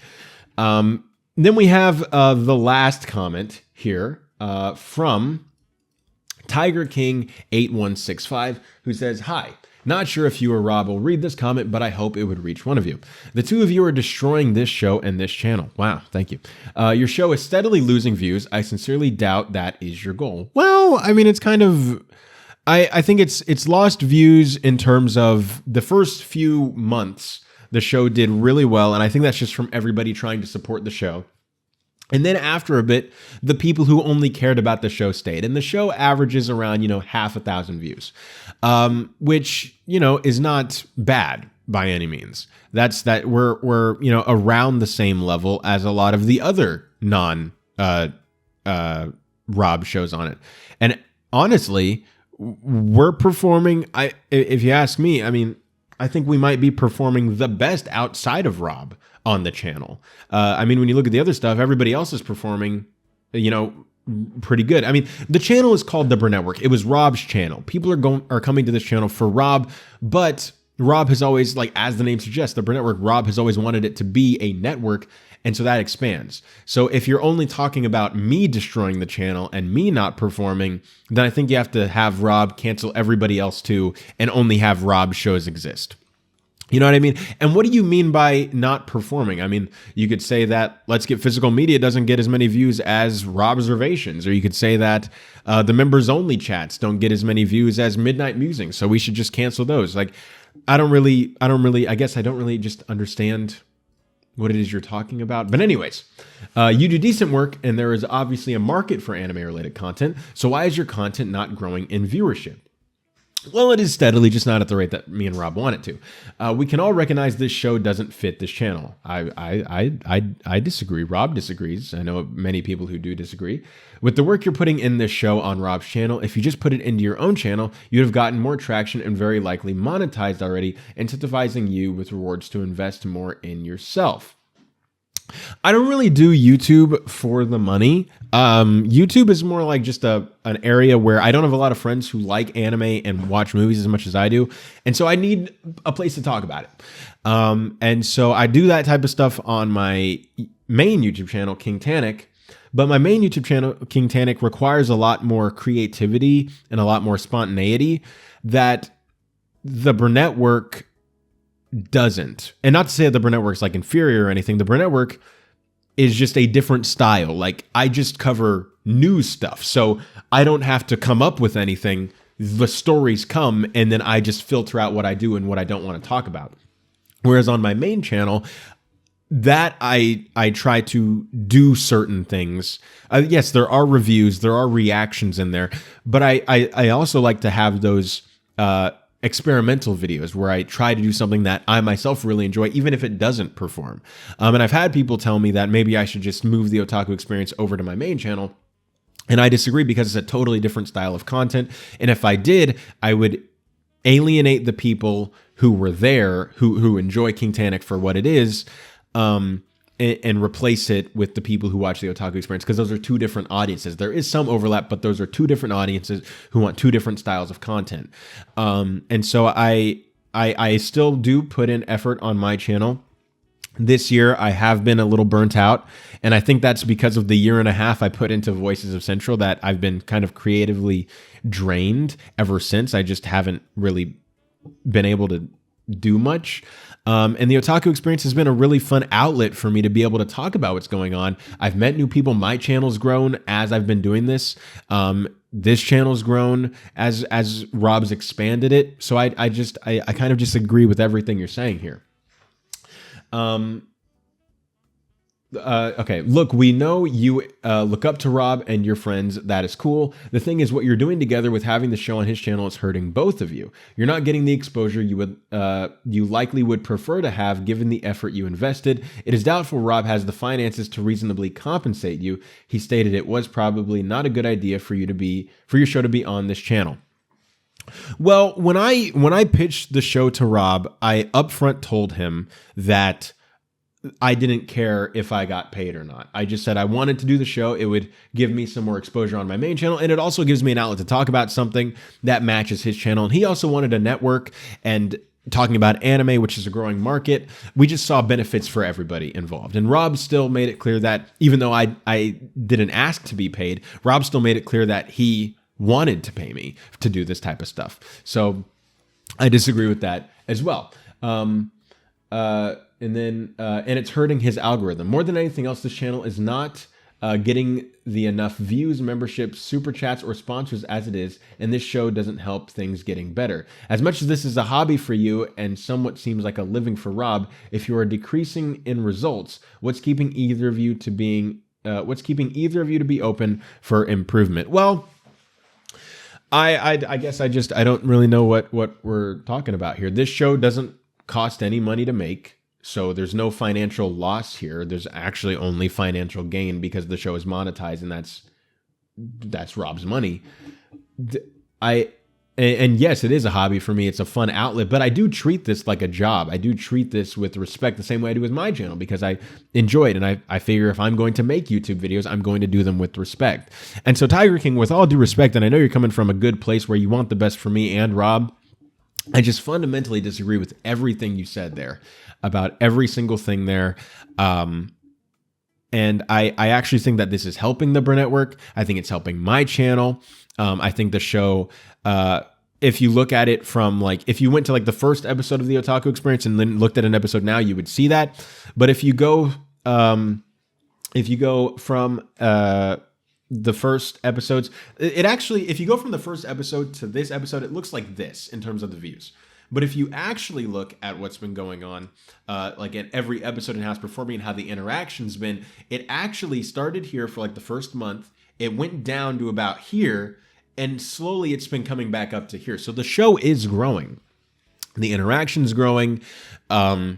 Then we have the last comment here from Tiger King 8165, who says, hi. Not sure if you or Rob will read this comment, but I hope it would reach one of you. The two of you are destroying this show and this channel. Wow, thank you. Your show is steadily losing views. I sincerely doubt that is your goal. Well, I mean, it's kind of... I think it's lost views in terms of the first few months. The show did really well, and I think that's just from everybody trying to support the show. And then after a bit, the people who only cared about the show stayed. And the show averages around, half a thousand views, which, is not bad by any means. That's that we're around the same level as a lot of the other Rob shows on it. And honestly, we're performing, if you ask me, I mean, I think we might be performing the best outside of Rob on the channel. I mean, when you look at the other stuff, everybody else is performing, pretty good. I mean, the channel is called the Burnettwork. It was Rob's channel. People are coming to this channel for Rob, but Rob has always, like, as the name suggests, the Burnettwork, Rob has always wanted it to be a network, and so that expands. So if you're only talking about me destroying the channel and me not performing, then I think you have to have Rob cancel everybody else too and only have Rob shows exist. You know what I mean? And what do you mean by not performing? I mean, you could say that Let's Get Physical Media doesn't get as many views as Robservations, or you could say that the members only chats don't get as many views as Midnight Musing, so we should just cancel those. Like, I don't really just understand what it is you're talking about. But anyways, you do decent work, and there is obviously a market for anime-related content. So why is your content not growing in viewership? Well, it is steadily, just not at the rate that me and Rob want it to. We can all recognize this show doesn't fit this channel. I disagree. Rob disagrees. I know many people who do disagree. With the work you're putting in this show on Rob's channel, if you just put it into your own channel, you'd have gotten more traction and very likely monetized already, incentivizing you with rewards to invest more in yourself. I don't really do YouTube for the money. YouTube is more like just an area where I don't have a lot of friends who like anime and watch movies as much as I do. And so I need a place to talk about it. And so I do that type of stuff on my main YouTube channel, Kingtanic. But my main YouTube channel, Kingtanic, requires a lot more creativity and a lot more spontaneity that the Burnettwork doesn't. And not to say that the Burnettwork's like inferior or anything. The Burnettwork is just a different style. Like, I just cover news stuff, so I don't have to come up with anything. The stories come, and then I just filter out what I do and what I don't want to talk about. Whereas on my main channel, that I try to do certain things. Yes, there are reviews, there are reactions in there, but I also like to have those experimental videos where I try to do something that I myself really enjoy, even if it doesn't perform. And I've had people tell me that maybe I should just move the Otaku Experience over to my main channel. And I disagree, because it's a totally different style of content. And if I did, I would alienate the people who were there, who enjoy Kingtanic for what it is, and replace it with the people who watch the Otaku Experience, because those are two different audiences. There is some overlap, but those are two different audiences who want two different styles of content. And so I still do put in effort on my channel. This year, I have been a little burnt out, and I think that's because of the year and a half I put into Voices of Central, that I've been kind of creatively drained ever since. I just haven't really been able to do much. And the Otaku Experience has been a really fun outlet for me to be able to talk about what's going on. I've met new people. My channel's grown as I've been doing this. This channel's grown as Rob's expanded it. So I kind of disagree with everything you're saying here. Okay, look, we know you look up to Rob and your friends. That is cool. The thing is, what you're doing together with having the show on his channel is hurting both of you. You're not getting the exposure you likely would prefer to have, given the effort you invested. It is doubtful Rob has the finances to reasonably compensate you. He stated it was probably not a good idea for your show to be on this channel. Well, when I pitched the show to Rob, I upfront told him that I didn't care if I got paid or not. I just said I wanted to do the show. It would give me some more exposure on my main channel, and it also gives me an outlet to talk about something that matches his channel. And he also wanted a network, and talking about anime, which is a growing market, we just saw benefits for everybody involved. And Rob still made it clear that, even though I didn't ask to be paid, Rob still made it clear that he wanted to pay me to do this type of stuff. So I disagree with that as well. And it's hurting his algorithm. More than anything else, this channel is not getting the enough views, memberships, super chats, or sponsors as it is, and this show doesn't help things getting better. As much as this is a hobby for you and somewhat seems like a living for Rob, if you are decreasing in results, what's keeping either of you to be open for improvement? Well, I guess I don't really know what we're talking about here. This show doesn't cost any money to make. So there's no financial loss here. There's actually only financial gain because the show is monetized, and that's Rob's money. And yes, it is a hobby for me. It's a fun outlet, but I do treat this like a job. I do treat this with respect, the same way I do with my channel, because I enjoy it. And I figure if I'm going to make YouTube videos, I'm going to do them with respect. And so Tiger King, with all due respect, and I know you're coming from a good place where you want the best for me and Rob, I just fundamentally disagree with everything you said there about every single thing there. And I actually think that this is helping the Burnettwork. I think it's helping my channel. I think the show, if you look at it from like, if you went to like the first episode of the Otaku Experience and then looked at an episode now, you would see that. But if you go from the first episodes, it actually, if you go from the first episode to this episode, it looks like this in terms of the views. But if you actually look at what's been going on, like at every episode and how it's performing and how the interaction's been, it actually started here for like the first month. It went down to about here, and slowly it's been coming back up to here. So the show is growing. The interaction's growing. I've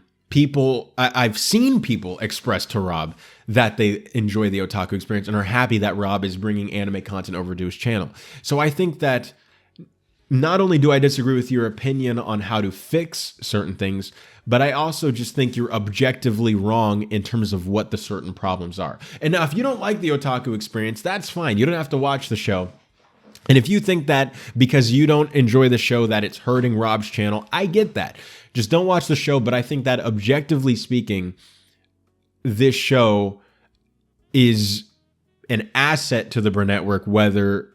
seen people express to Rob that they enjoy the Otaku Experience and are happy that Rob is bringing anime content over to his channel. So I think that not only do I disagree with your opinion on how to fix certain things, but I also just think you're objectively wrong in terms of what the certain problems are. And now, if you don't like the Otaku Experience, that's fine. You don't have to watch the show. And if you think that because you don't enjoy the show that it's hurting Rob's channel, I get that. Just don't watch the show. But I think that objectively speaking, this show is an asset to the Burnettwork, whether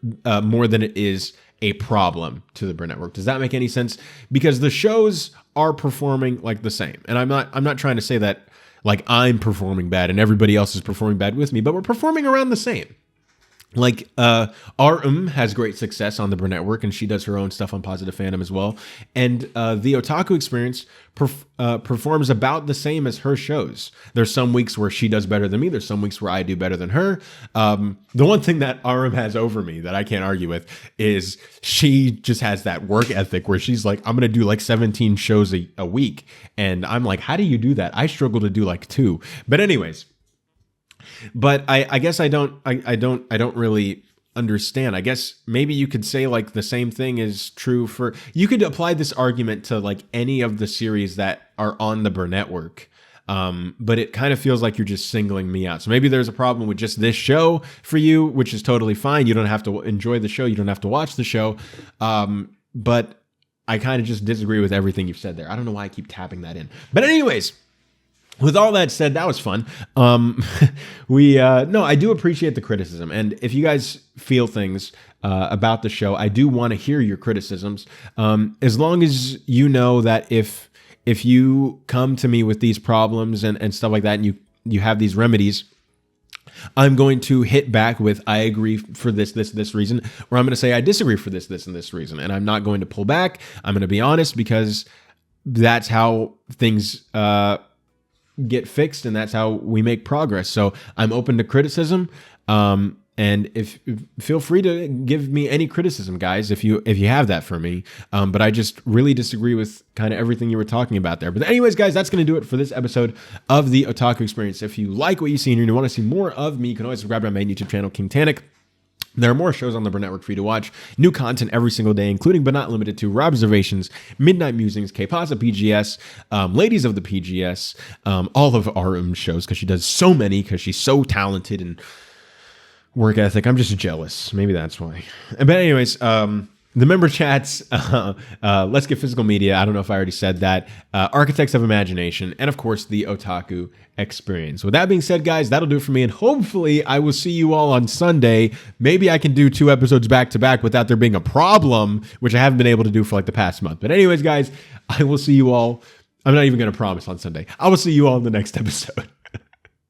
more than it is a problem to the Burnettwork. Does that make any sense? Because the shows are performing like the same. And I'm not trying to say that like I'm performing bad and everybody else is performing bad with me, but we're performing around the same. Like has great success on the Burnettwork, and she does her own stuff on Positive Fandom as well. And the Otaku Experience performs about the same as her shows. There's some weeks where she does better than me. There's some weeks where I do better than her. The one thing that has over me that I can't argue with is she just has that work ethic where she's like, I'm going to do like 17 shows a week. And I'm like, how do you do that? I struggle to do like 2. But anyways. But I guess I don't really understand. I guess maybe you could say like the same thing is true for, you could apply this argument to like any of the series that are on the Burnettwork. But it kind of feels like you're just singling me out. So maybe there's a problem with just this show for you, which is totally fine. You don't have to enjoy the show. You don't have to watch the show. But I kind of just disagree with everything you've said there. I don't know why I keep tapping that in. But anyways, with all that said, that was fun. I do appreciate the criticism. And if you guys feel things about the show, I do want to hear your criticisms. As long as you know that if you come to me with these problems and stuff like that, and you have these remedies, I'm going to hit back with, I agree for this reason, or I'm going to say I disagree for this, and this reason. And I'm not going to pull back. I'm going to be honest, because that's how things get fixed, and that's how we make progress. So I'm open to criticism, and if feel free to give me any criticism, guys, if you have that for me. But I just really disagree with kind of everything you were talking about there. But anyways, guys, that's going to do it for this episode of the Otaku Experience. If you like what you see and you want to see more of me, you can always subscribe to my main YouTube channel, Kingtanic. There are more shows on the Burnettwork for you to watch. New content every single day, including but not limited to Rob Observations, Midnight Musings, K-Pasa PGS, Ladies of the PGS, all of our shows, because she does so many, because she's so talented and work ethic. I'm just jealous. Maybe that's why. But anyways, the member chats, Let's Get Physical Media, I don't know if I already said that, Architects of Imagination, and of course, the Otaku Experience. With that being said, guys, that'll do it for me, and hopefully I will see you all on Sunday. Maybe I can do 2 episodes back to back without there being a problem, which I haven't been able to do for like the past month. But anyways, guys, I will see you all. I'm not even going to promise on Sunday. I will see you all in the next episode.